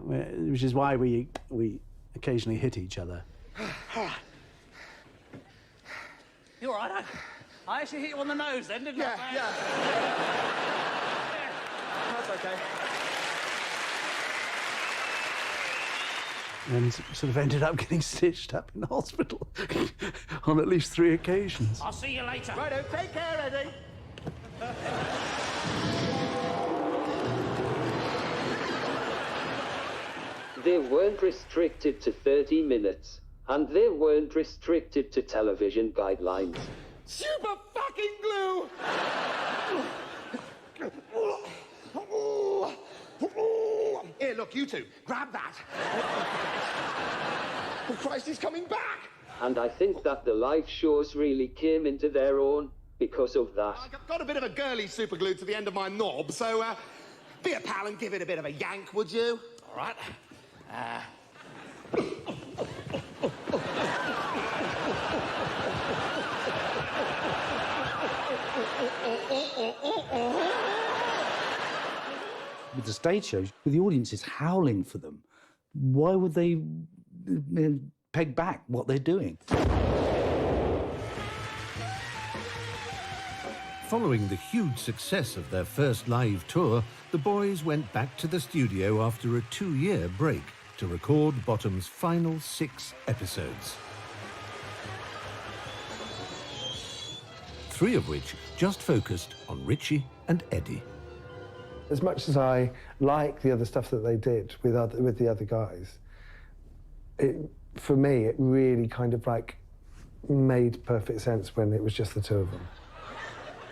which is why we occasionally hit each other. You all right? I actually hit you on the nose then, didn't I? Yeah. That's okay. And sort of ended up getting stitched up in the hospital on at least 3 occasions. I'll see you later. Righto, take care, Eddie. They weren't restricted to 30 minutes, and they weren't restricted to television guidelines. Super fucking glue! Here, look, you two, grab that. Oh, Christ, he's coming back! And I think that the live shows really came into their own because of that. I've got a bit of a girly super glue to the end of my knob, so be a pal and give it a bit of a yank, would you? All right. With the stage shows, with the audiences howling for them, why would they peg back what they're doing? Following the huge success of their first live tour, the boys went back to the studio after a 2-year break to record Bottom's final 6 episodes. 3 of which just focused on Richie and Eddie. As much as I like the other stuff that they did with the other guys, for me, it really kind of like made perfect sense when it was just the 2 of them.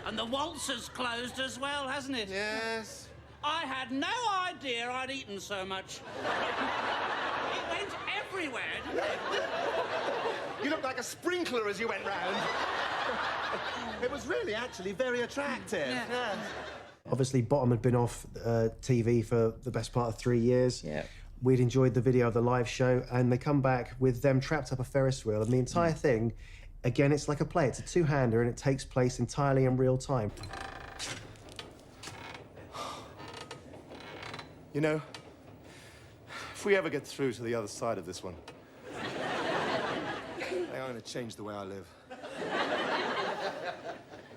And the waltzer's closed as well, hasn't it? Yes. I had no idea I'd eaten so much. It went everywhere, didn't it? You looked like a sprinkler as you went round. It was really actually very attractive. Yeah. Obviously, Bottom had been off TV for the best part of 3 years. Yeah. We'd enjoyed the video of the live show, and they come back with them trapped up a Ferris wheel, and the entire thing, again, it's like a play. It's a 2-hander, and it takes place entirely in real time. You know, if we ever get through to the other side of this one, I'm going to change the way I live.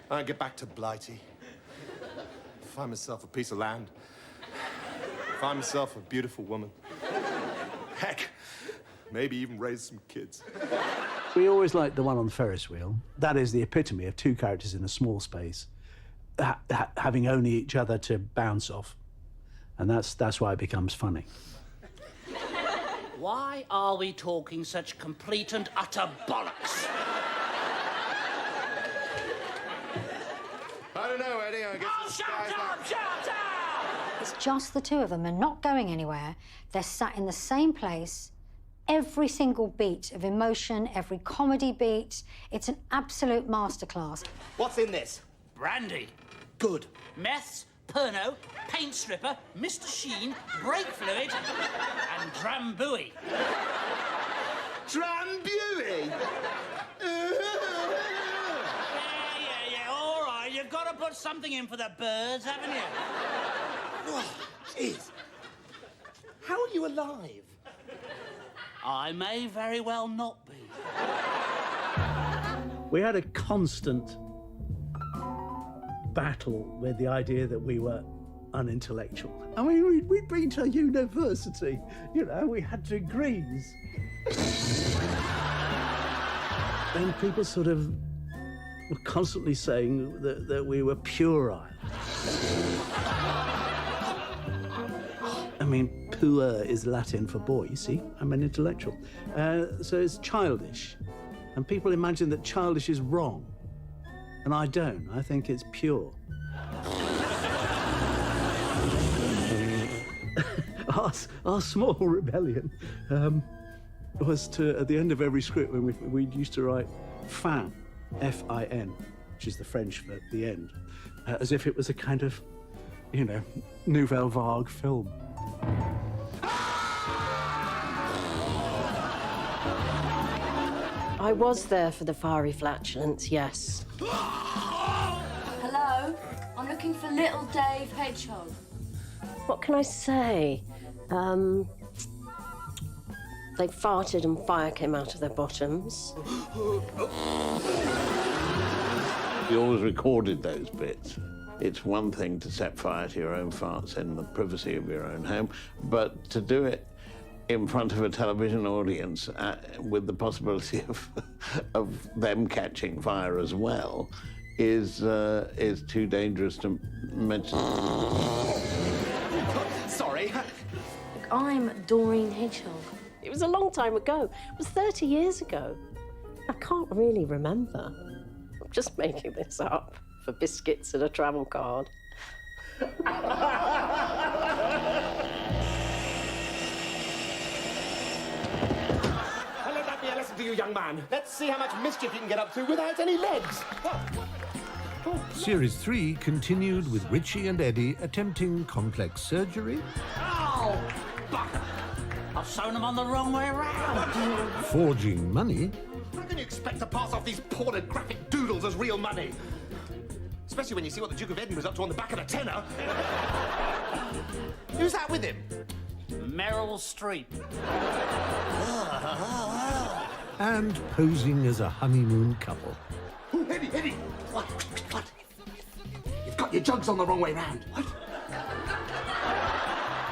I'm going to get back to Blighty. Find myself a piece of land. Find myself a beautiful woman. Heck, maybe even raise some kids. We always liked the one on the Ferris wheel. That is the epitome of 2 characters in a small space, having only each other to bounce off. And that's why it becomes funny. Why are we talking such complete and utter bollocks? I don't know, Eddie. I guess Oh, shut up! It's just the two of them. They're not going anywhere. They're sat in the same place. Every single beat of emotion, every comedy beat. It's an absolute masterclass. What's in this? Brandy. Good. Meths, Perno, paint stripper, Mr. Sheen, brake fluid, and Drambuie. Drambuie? Yeah, all right. You've got to put something in for the birds, haven't you? Oh, jeez. How are you alive? I may very well not be. We had a constant battle with the idea that we were unintellectual. I mean, we'd been to university, you know, we had degrees. And people sort of were constantly saying that we were puerile. I mean, puer is Latin for boy, you see? I'm an intellectual. So it's childish. And people imagine that childish is wrong. And I don't. I think it's pure. Our small rebellion was to, at the end of every script, when we used to write fin, F-I-N, which is the French for the end, as if it was a kind of, you know, nouvelle vague film. I was there for the fiery flatulence, yes. Hello? I'm looking for little Dave Hedgehog. What can I say? They farted and fire came out of their bottoms. We always recorded those bits. It's one thing to set fire to your own farts in the privacy of your own home, but to do it in front of a television audience with the possibility of them catching fire as well is too dangerous to mention. Sorry. Look, I'm Doreen Hedgehog. It was a long time ago. It was 30 years ago. I can't really remember. I'm just making this up for biscuits and a travel card. Let that be a lesson to you, young man. Let's see how much mischief you can get up to without any legs. Series 3 continued with Richie and Eddie attempting complex surgery. Oh, bugger! I've sewn them on the wrong way around. Forging money. How can you expect to pass off these pornographic doodles as real money? Especially when you see what the Duke of Edinburgh's up to on the back of a tenner. Who's that with him? Meryl Streep. And posing as a honeymoon couple. Oh, Eddie! What? You've got your jugs on the wrong way round. What?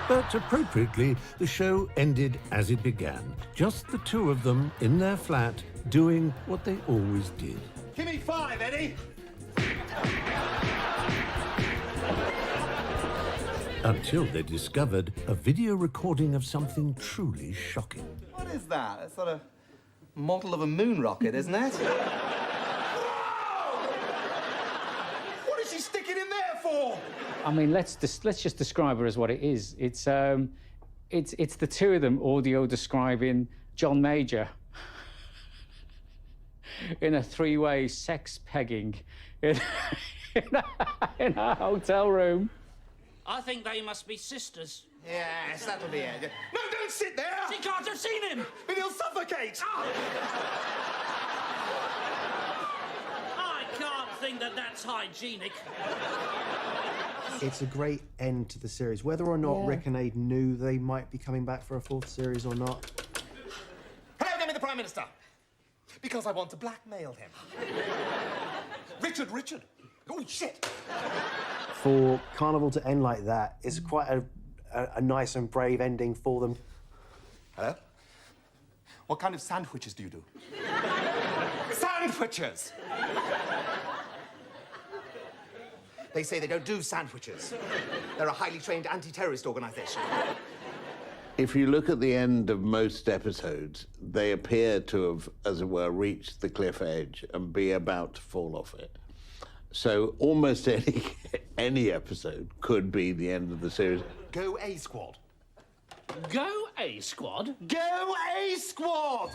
But appropriately, the show ended as it began. Just the two of them in their flat doing what they always did. Give me 5, Eddie! Until they discovered a video recording of something truly shocking. What is that? It's sort of model of a moon rocket, isn't it? What is she sticking in there for? I mean, let's just describe her as what it is. It's the two of them audio describing John Major in a three-way sex pegging in a hotel room. I think they must be sisters. Yes, that'll be it. No, don't sit there! She can't have seen him! Then he'll suffocate! I can't think that that's hygienic. It's a great end to the series. Whether or not Rik and Eddie knew they might be coming back for a 4th series or not. Hello, give me the Prime Minister. Because I want to blackmail him. Richard! Oh, shit! For Carnival to end like that is quite a nice and brave ending for them. Hello? What kind of sandwiches do you do? Sandwiches! They say they don't do sandwiches. They're a highly trained anti-terrorist organization. If you look at the end of most episodes, they appear to have, as it were, reached the cliff edge and be about to fall off it. So almost any episode could be the end of the series. Go A Squad. Go A Squad? Go A Squad!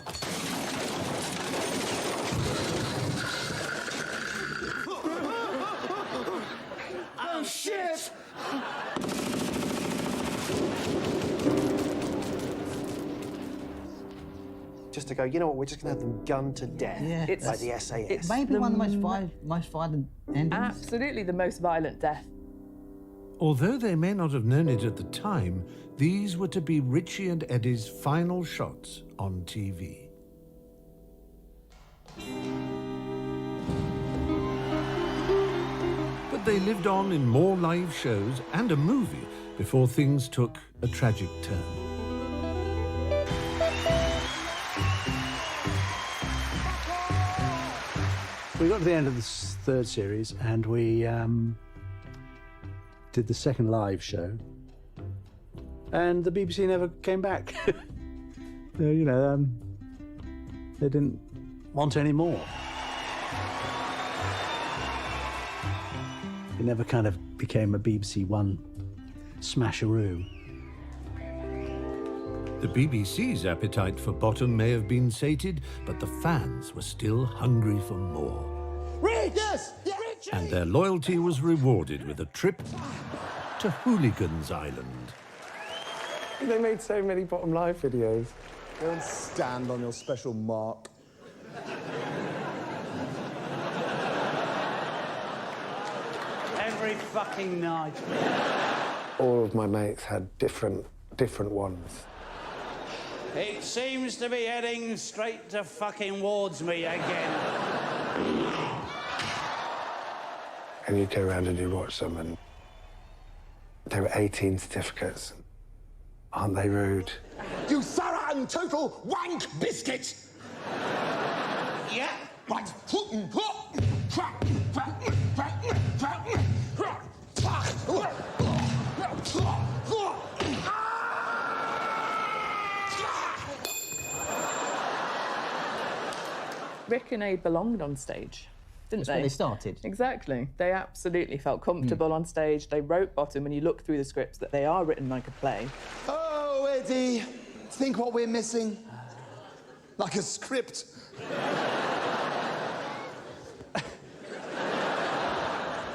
Oh, shit! Just to go, you know what, we're just going to have them gunned to death, like the SAS. It may be one of the most violent endings. Absolutely the most violent death. Although they may not have known it at the time, these were to be Richie and Eddie's final shots on TV. But they lived on in more live shows and a movie before things took a tragic turn. We got to the end of the third series and we did the second live show, and the BBC never came back. You know, they didn't want any more. It never kind of became a BBC One smasheroo. The BBC's appetite for Bottom may have been sated, but the fans were still hungry for more. Rich! Yes! And their loyalty was rewarded with a trip to Hooligans Island. They made so many Bottom Live videos. Go and stand on your special mark. Every fucking night. All of my mates had different ones. It seems to be heading straight to fucking towards me again. And you'd go around and you'd watch them, and there were 18 certificates. Aren't they rude? You thorough and total wank biscuit! Yeah. Right. Rik and Eddie belonged on stage, didn't That's they? where they started. Exactly. They absolutely felt comfortable on stage. They wrote Bottom, when you look through the scripts, that they are written like a play. Oh, Eddie, think what we're missing? Like a script.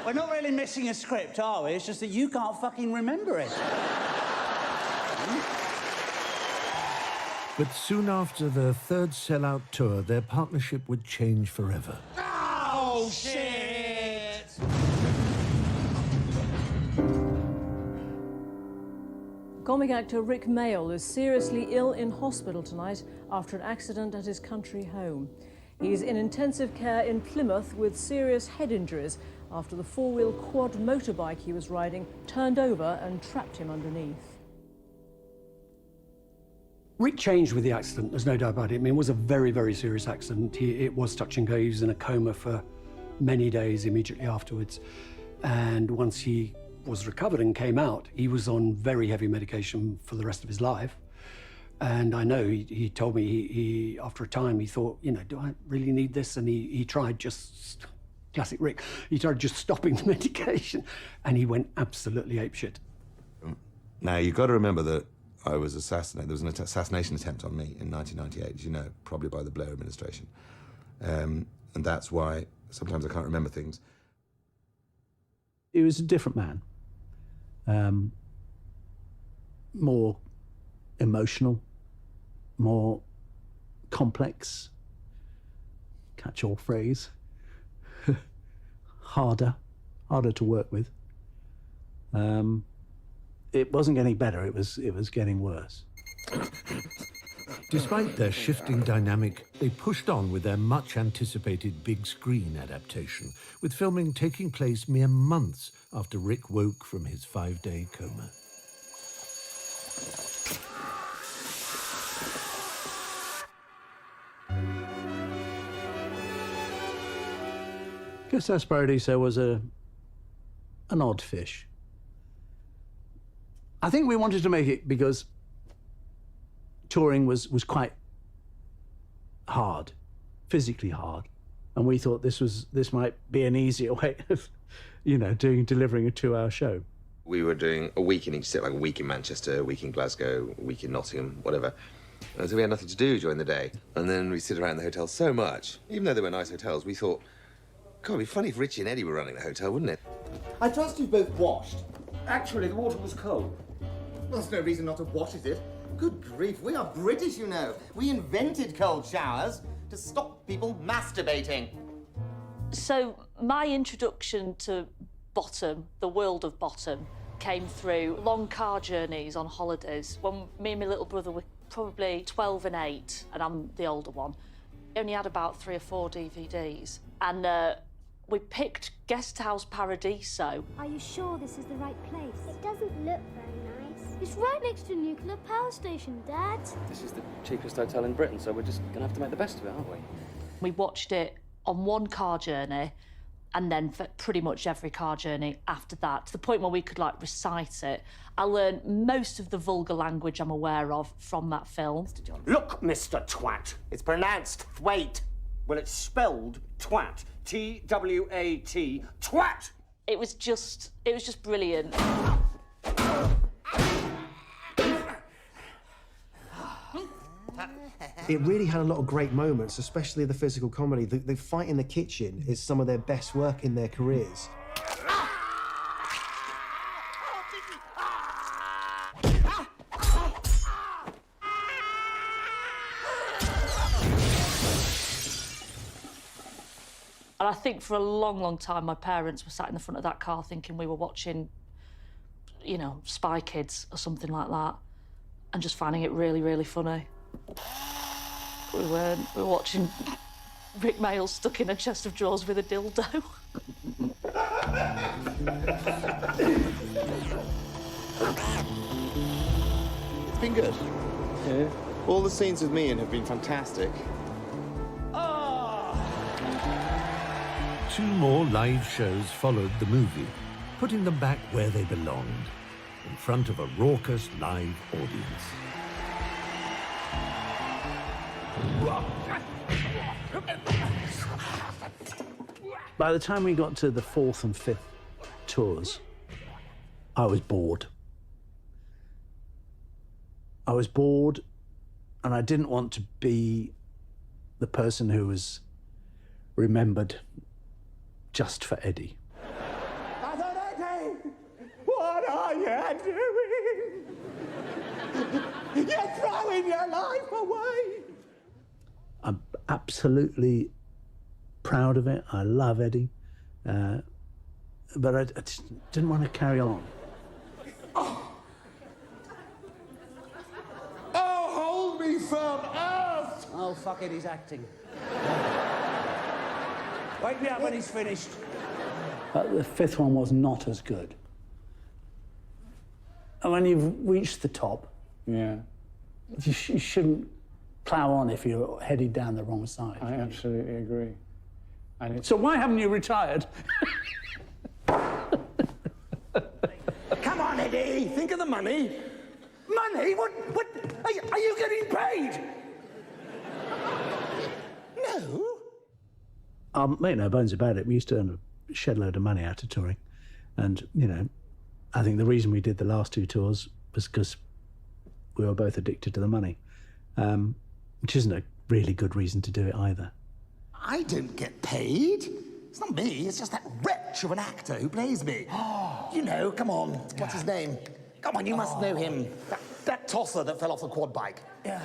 We're not really missing a script, are we? It's just that you can't fucking remember it. But soon after their third sellout tour, their partnership would change forever. Oh, shit! Comic actor Rik Mayall is seriously ill in hospital tonight after an accident at his country home. He's in intensive care in Plymouth with serious head injuries after the four-wheel quad motorbike he was riding turned over and trapped him underneath. Rik changed with the accident, there's no doubt about it. I mean, it was a very, very serious accident. It was touch and go. He was in a coma for many days immediately afterwards. And once he was recovered and came out, he was on very heavy medication for the rest of his life. And I know he told me he after a time, he thought, you know, do I really need this? And he tried just, classic Rik, he tried just stopping the medication and he went absolutely apeshit. Now, you've got to remember that I was assassinated. There was an assassination attempt on me in 1998, as you know, probably by the Blair administration. And that's why sometimes I can't remember things. He was a different man. More emotional, more complex, catch-all phrase, harder to work with. It wasn't getting better, it was getting worse. Despite their shifting dynamic, they pushed on with their much-anticipated big screen adaptation, with filming taking place mere months after Rik woke from his 5-day coma. Gustav Paradiso was an odd fish. I think we wanted to make it because touring was quite hard, physically hard, and we thought this might be an easier way of, you know, delivering a 2-hour show. We were doing a week in each city, like a week in Manchester, a week in Glasgow, a week in Nottingham, whatever. And so we had nothing to do during the day. And then we sit around the hotel so much. Even though they were nice hotels, we thought, God, it'd be funny if Richie and Eddie were running the hotel, wouldn't it? I trust you've both washed. Actually, the water was cold. Well, there's no reason not to wash, is it? Good grief, we are British, you know. We invented cold showers to stop people masturbating. So my introduction to bottom, the world of bottom, came through long car journeys on holidays when me and my little brother were probably 12 and 8, and I'm the older one. We only had about 3 or 4 DVDs, and we picked Guest House Paradiso. Are you sure this is the right place? It doesn't look very nice. It's right next to a nuclear power station, Dad. This is the cheapest hotel in Britain, so we're just gonna have to make the best of it, aren't we? We watched it on one car journey, and then for pretty much every car journey after that, to the point where we could, like, recite it. I learned most of the vulgar language I'm aware of from that film. Look, Mr. Twat. It's pronounced thwait. Well, it's spelled twat. T-W-A-T. Twat! It was just brilliant. It really had a lot of great moments, especially the physical comedy. The fight in the kitchen is some of their best work in their careers. And I think for a long, long time, my parents were sat in the front of that car thinking we were watching, you know, Spy Kids or something like that, and just finding it really, really funny. We weren't. We were watching Rik Mayall stuck in a chest of drawers with a dildo. It's been good. Yeah. All the scenes with me have been fantastic. 2 more live shows followed the movie, putting them back where they belonged, in front of a raucous live audience. By the time we got to the 4th and 5th tours, I was bored. I was bored, and I didn't want to be the person who was remembered just for Eddie. Mother Eddie! What are you doing? You're throwing your life away! I'm absolutely proud of it. I love Eddie. But I just didn't want to carry on. Oh, hold me firm, Earth! Oh, fuck it, he's acting. Wake me up when he's finished. But the 5th one was not as good. And when you've reached the top, yeah, you shouldn't plough on if you're headed down the wrong side. I absolutely agree. And so why haven't you retired? Come on, Eddie, think of the money. Money? What? Are you getting paid? No. I'll make no bones about it. We used to earn a shed load of money out of touring. And, you know, I think the reason we did the last 2 tours was because we were both addicted to the money, which isn't a really good reason to do it either. I don't get paid. It's not me, it's just that wretch of an actor who plays me. You know, come on, what's his name? Come on, you must know him. That tosser that fell off the quad bike. Yeah.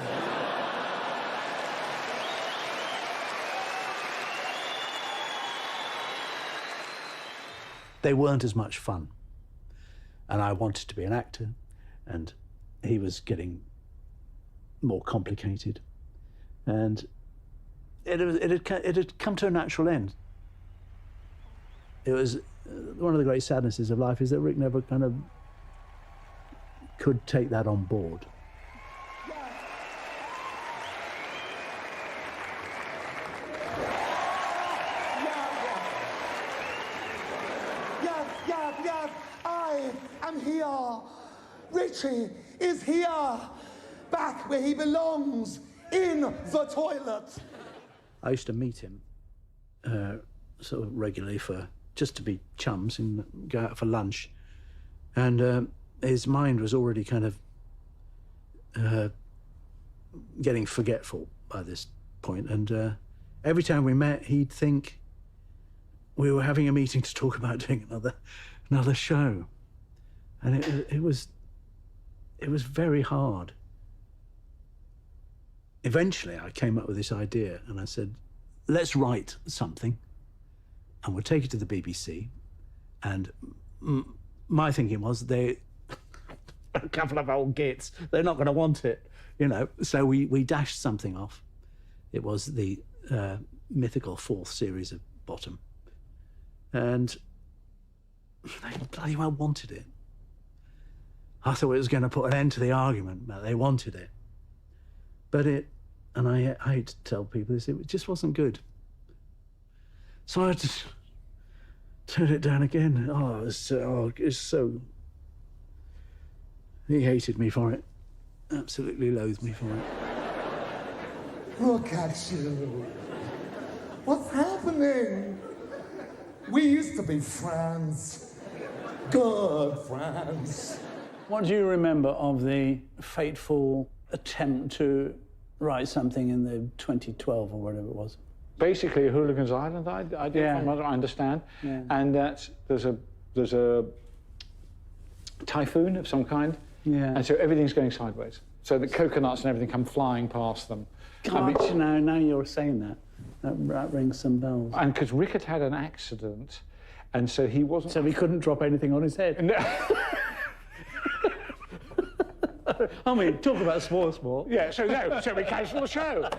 They weren't as much fun. And I wanted to be an actor, and he was getting more complicated. And it had come to a natural end. It was one of the great sadnesses of life is that Rik never kind of could take that on board. Yes, I am here. Richie is here. back where he belongs, in the toilet. I used to meet him sort of regularly just to be chums and go out for lunch. And his mind was already kind of getting forgetful by this point. And every time we met, he'd think we were having a meeting to talk about doing another show. And it was very hard. Eventually, I came up with this idea, and I said, let's write something, and we'll take it to the BBC. And my thinking was, they're a couple of old gits, they're not going to want it, you know. So we dashed something off. It was the mythical 4th series of Bottom. And they bloody well wanted it. I thought it was going to put an end to the argument, but they wanted it. But and I hate to tell people this, it just wasn't good. So I just turned it down again. Oh, it's so... He hated me for it. Absolutely loathed me for it. Look at you. What's happening? We used to be friends. Good friends. What do you remember of the fateful attempt to write something in the 2012 or whatever it was? Basically, a Hooligans Island idea, from what I understand, and that there's a typhoon of some kind, and so everything's going sideways. So the coconuts and everything come flying past them. Now you're saying that rings some bells. And because Rik had had an accident, and so he wasn't... So he couldn't drop anything on his head? No. I mean, talk about sport. Yeah, so we cancelled the show.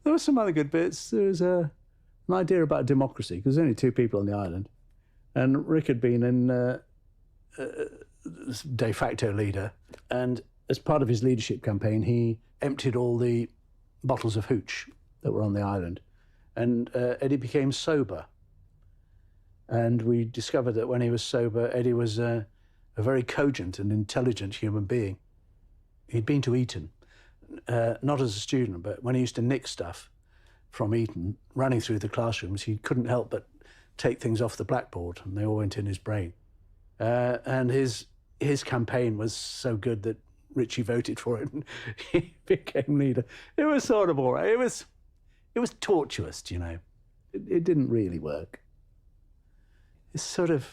There were some other good bits. There was an idea about democracy, because there's only 2 people on the island. And Rik had been in de facto leader. And as part of his leadership campaign, he emptied all the bottles of hooch that were on the island. And Eddie became sober. And we discovered that when he was sober, Eddie was a very cogent and intelligent human being. He'd been to Eton, not as a student, but when he used to nick stuff from Eton, running through the classrooms, he couldn't help but take things off the blackboard, and they all went in his brain. And his campaign was so good that Richie voted for it, and he became leader. It was sort of all right. It was tortuous, you know. It didn't really work. It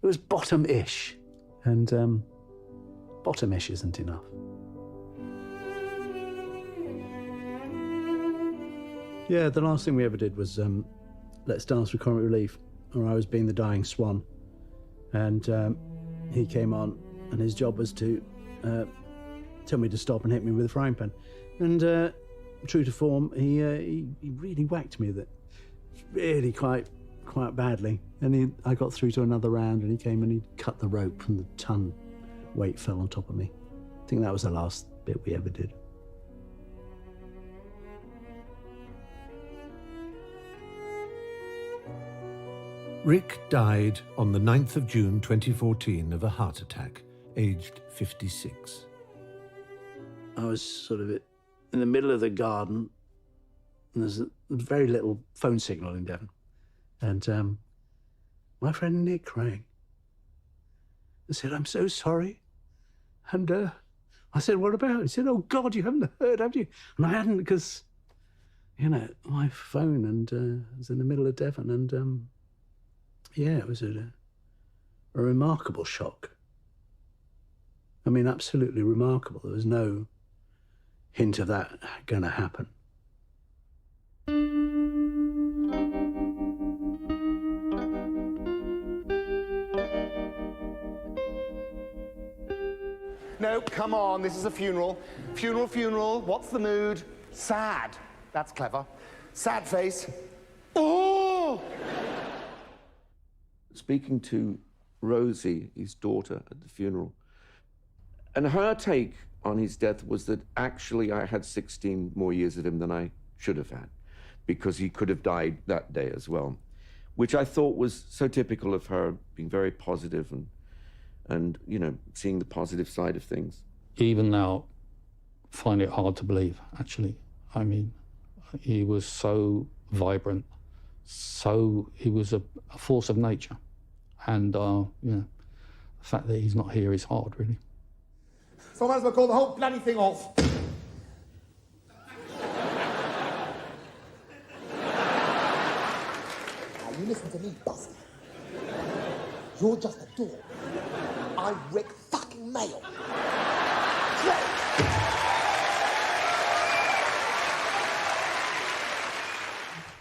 was bottom-ish, and bottom-ish isn't enough. Yeah, the last thing we ever did was Let's Dance with Comic Relief, where I was being the dying swan. And he came on, and his job was to tell me to stop and hit me with a frying pan. And true to form, he really whacked me with it, really quite badly. And I got through to another round, and he came and he cut the rope, and the ton weight fell on top of me. I think that was the last bit we ever did. Rik died on the 9th of June 2014 of a heart attack, aged 56. I was sort of in the middle of the garden, and there's very little phone signal in Devon. And my friend Nick rang and said, "I'm so sorry." And I said, "What about?" He said, "Oh, God, you haven't heard, have you?" And I hadn't, because, you know, my phone, and was in the middle of Devon. And, yeah, it was a remarkable shock. I mean, absolutely remarkable. There was no hint of that going to happen. No, come on, this is a funeral. Funeral, what's the mood? Sad. That's clever. Sad face. Oh! Speaking to Rosie, his daughter, at the funeral, and her take on his death was that actually I had 16 more years of him than I should have had, because he could have died that day as well, which I thought was so typical of her, being very positive and you know, seeing the positive side of things. Even now, find it hard to believe, actually. I mean, he was so vibrant, he was a force of nature. And, you know, the fact that he's not here is hard, really. So I might as well call the whole bloody thing off. Now, you listen to me, Buster. You're just a door. I'm Rik fucking Mayall.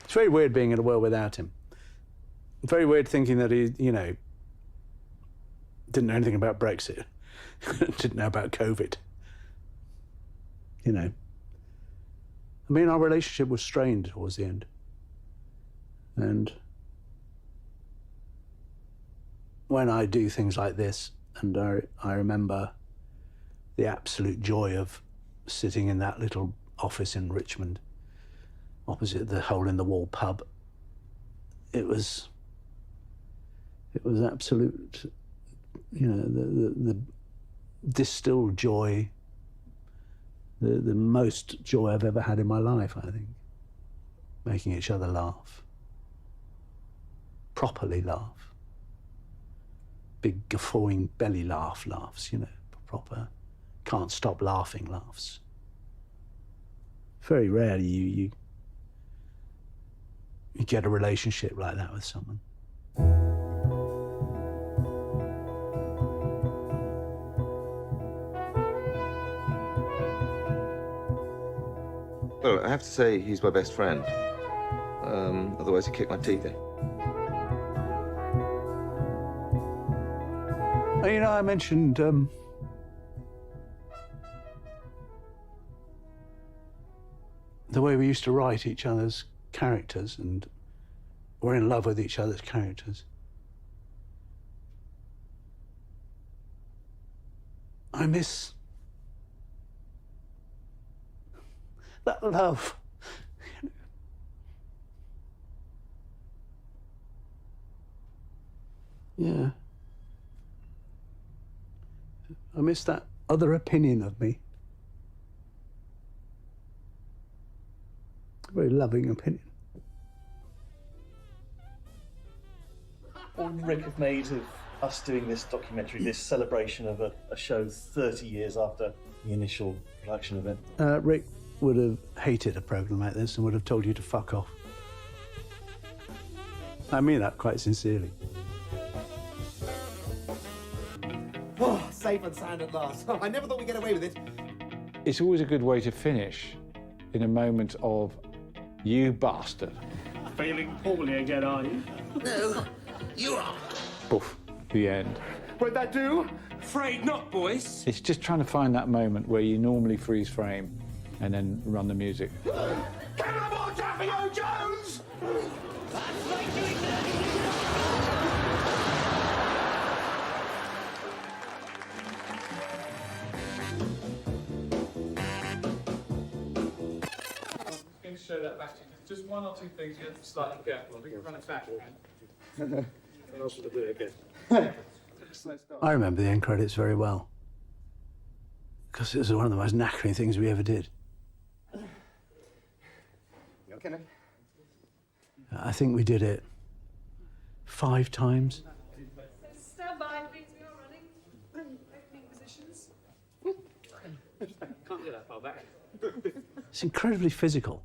It's very weird being in a world without him. Very weird thinking that he, you know, didn't know anything about Brexit, didn't know about COVID. You know. I mean, our relationship was strained towards the end. And when I do things like this, and I remember the absolute joy of sitting in that little office in Richmond, opposite the hole-in-the-wall pub, it was absolute, you know, the distilled joy, the most joy I've ever had in my life, I think. Making each other laugh. Properly laugh. Big guffawing belly laughs, you know, proper, can't stop laughing laughs. Very rarely you get a relationship like that with someone. Well, I have to say he's my best friend. Otherwise he'd kick my teeth in. You know, I mentioned the way we used to write each other's characters, and we're in love with each other's characters. I miss that love. Yeah. I miss that other opinion of me. A very loving opinion. What would Rik have made of us doing this documentary, this celebration of a show 30 years after the initial production of it? Rik would have hated a programme like this and would have told you to fuck off. I mean that quite sincerely. Oh, safe and sound at last. I never thought we'd get away with it. It's always a good way to finish in a moment of, you bastard. Feeling poorly again, are you? No, you are. Poof, the end. Won't that do? Afraid not, boys. It's just trying to find that moment where you normally freeze frame and then run the music. Cannibal Taffy O'Jones! Show that back to you. Just one or two things you're slightly careful. We can run it back. I'll do it again. I remember the end credits very well, because it was one of the most knackering things we ever did. You okay, Nick? I think we did it 5 times. Stand by, please. We are running. Opening positions. Can't get that far back. It's incredibly physical.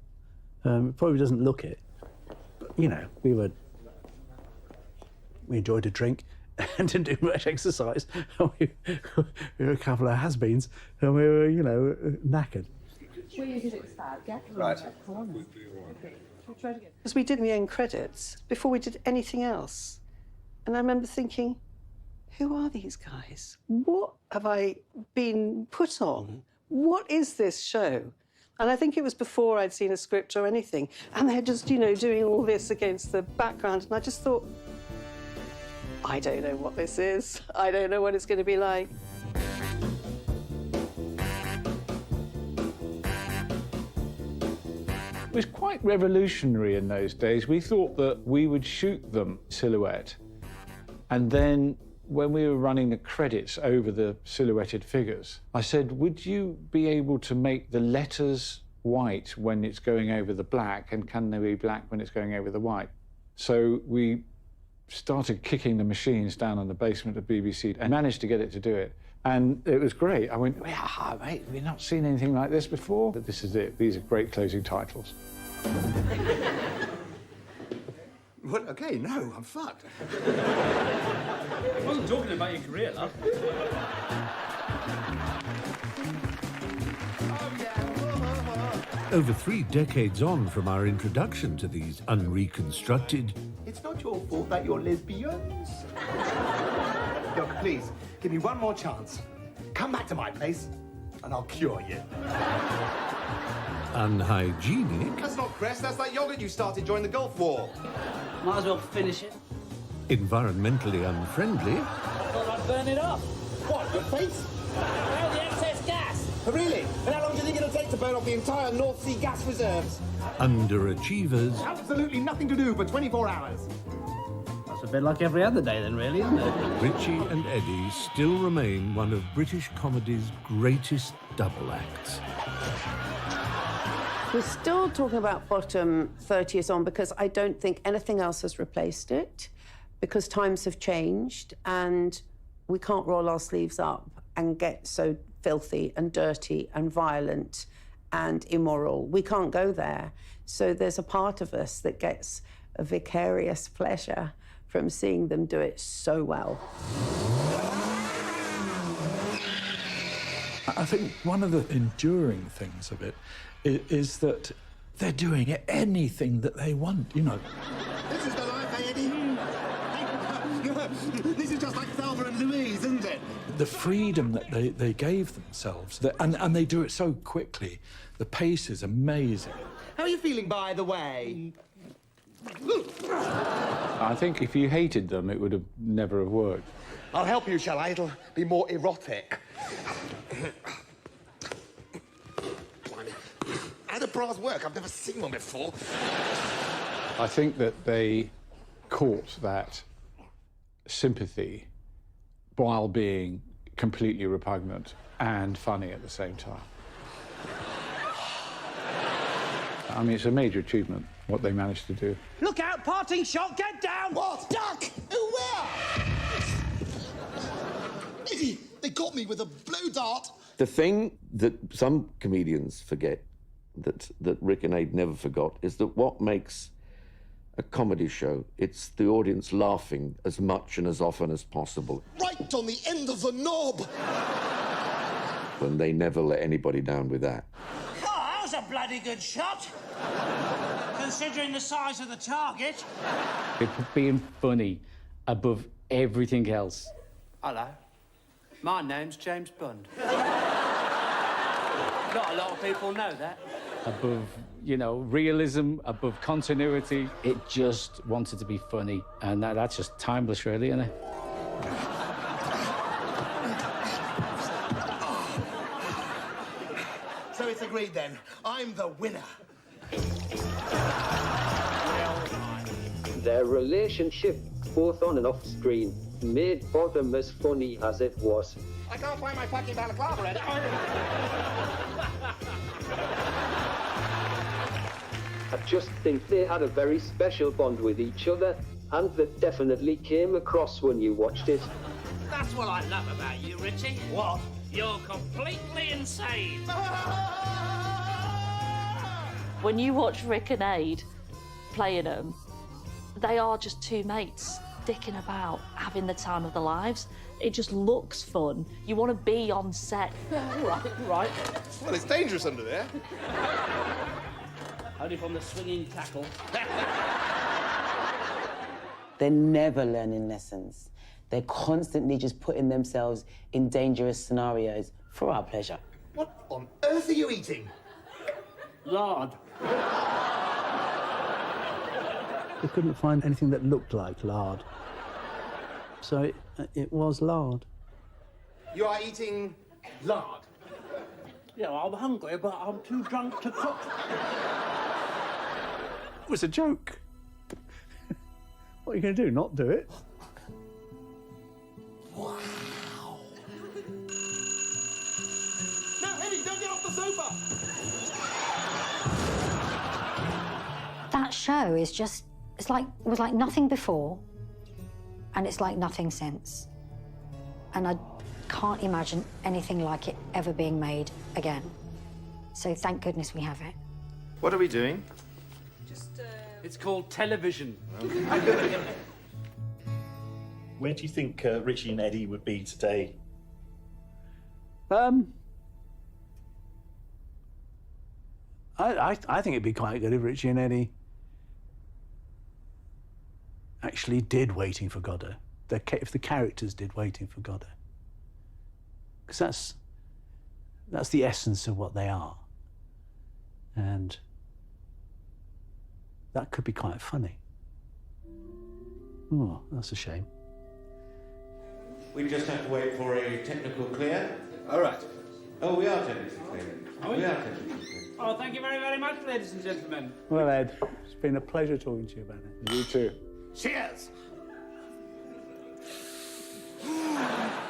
It probably doesn't look it, but, you know, we enjoyed a drink and didn't do much exercise. We were a couple of has-beens and we were, you know, knackered. Right. Because we did the end credits before we did anything else. And I remember thinking, who are these guys? What have I been put on? What is this show? And I think it was before I'd seen a script or anything. And they're just, you know, doing all this against the background. And I just thought, I don't know what this is. I don't know what it's going to be like. It was quite revolutionary in those days. We thought that we would shoot them silhouette and then when we were running the credits over the silhouetted figures, I said, would you be able to make the letters white when it's going over the black, and can they be black when it's going over the white? So we started kicking the machines down in the basement of BBC and managed to get it to do it. And it was great. I went, yeah, mate, we've not seen anything like this before. But this is it. These are great closing titles. What? OK, no, I'm fucked. I wasn't talking about your career, love. Over 3 decades on from our introduction to these unreconstructed... It's not your fault that you're lesbians. Look, please, give me one more chance. Come back to my place, and I'll cure you. Unhygienic... That's not crest, that's that yogurt you started during the Gulf War. Might as well finish it. Environmentally unfriendly... Thought I'd burn it off. What, your face? Well, the excess gas. Really? And how long do you think it'll take to burn off the entire North Sea gas reserves? Underachievers... Absolutely nothing to do for 24 hours. That's a bit like every other day then, really, isn't it? Richie and Eddie still remain one of British comedy's greatest double acts. We're still talking about Bottom 30 years on because I don't think anything else has replaced it, because times have changed and we can't roll our sleeves up and get so filthy and dirty and violent and immoral. We can't go there. So there's a part of us that gets a vicarious pleasure from seeing them do it so well. I think one of the enduring things of it is that they're doing anything that they want, you know. This is the life, Eddie. This is just like Thelma and Louise, isn't it? The freedom that they gave themselves, and they do it so quickly. The pace is amazing. How are you feeling, by the way? I think if you hated them, it would have never have worked. I'll help you, shall I? It'll be more erotic. How do bras work? I've never seen one before. I think that they caught that sympathy while being completely repugnant and funny at the same time. I mean, it's a major achievement, what they managed to do. Look out, parting shot, get down! What? Duck! Where? Eddie, they got me with a blow dart. The thing that some comedians forget, that Rik and Eddie never forgot, is that what makes a comedy show, it's the audience laughing as much and as often as possible. Right on the end of the knob. And they never let anybody down with that. Oh, that was a bloody good shot. Considering the size of the target. They put being funny above everything else. Hello. My name's James Bond. Not a lot of people know that. Above, you know, realism, above continuity. It just wanted to be funny. And that's just timeless, really, isn't it? So it's agreed then. I'm the winner. Their relationship, both on and off screen, made Bottom as funny as it was. I can't find my fucking balaclava, Eddie. I just think they had a very special bond with each other, and that definitely came across when you watched it. That's what I love about you, Richie. What? You're completely insane. When you watch Rik and Eddie playing them, they are just two mates dicking about, having the time of their lives. It just looks fun. You want to be on set. Right. Well, it's dangerous under there. Only from the swinging tackle. They're never learning lessons. They're constantly just putting themselves in dangerous scenarios for our pleasure. What on earth are you eating? Lard. They couldn't find anything that looked like lard. So it was lard. You are eating lard. Yeah, I'm hungry, but I'm too drunk to cook. It was a joke. What are you going to do, not do it? show is just, it was like nothing before, and it's like nothing since. And I can't imagine anything like it ever being made again. So thank goodness we have it. What are we doing? It's called television. Where do you think Richie and Eddie would be today? I think it'd be quite good if Richie and Eddie actually did Waiting for Godot. If the characters did Waiting for Godot. Because that's the essence of what they are. And that could be quite funny. Oh, that's a shame. We just have to wait for a technical clear. All right. Oh, we are technically clear. Are we? We are technically clear. Oh, thank you very, very much, ladies and gentlemen. Well, Ed, it's been a pleasure talking to you about it. You too. Cheers!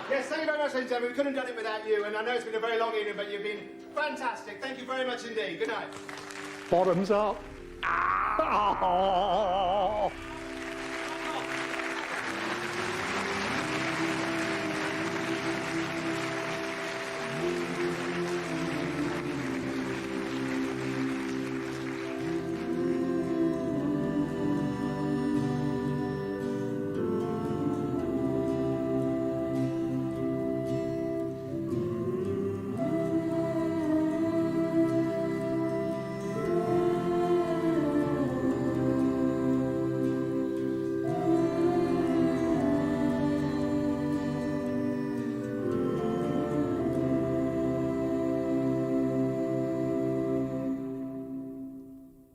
Yes, thank you very much, ladies and gentlemen. We couldn't have done it without you, and I know it's been a very long evening, but you've been fantastic. Thank you very much indeed. Good night. Bottoms up.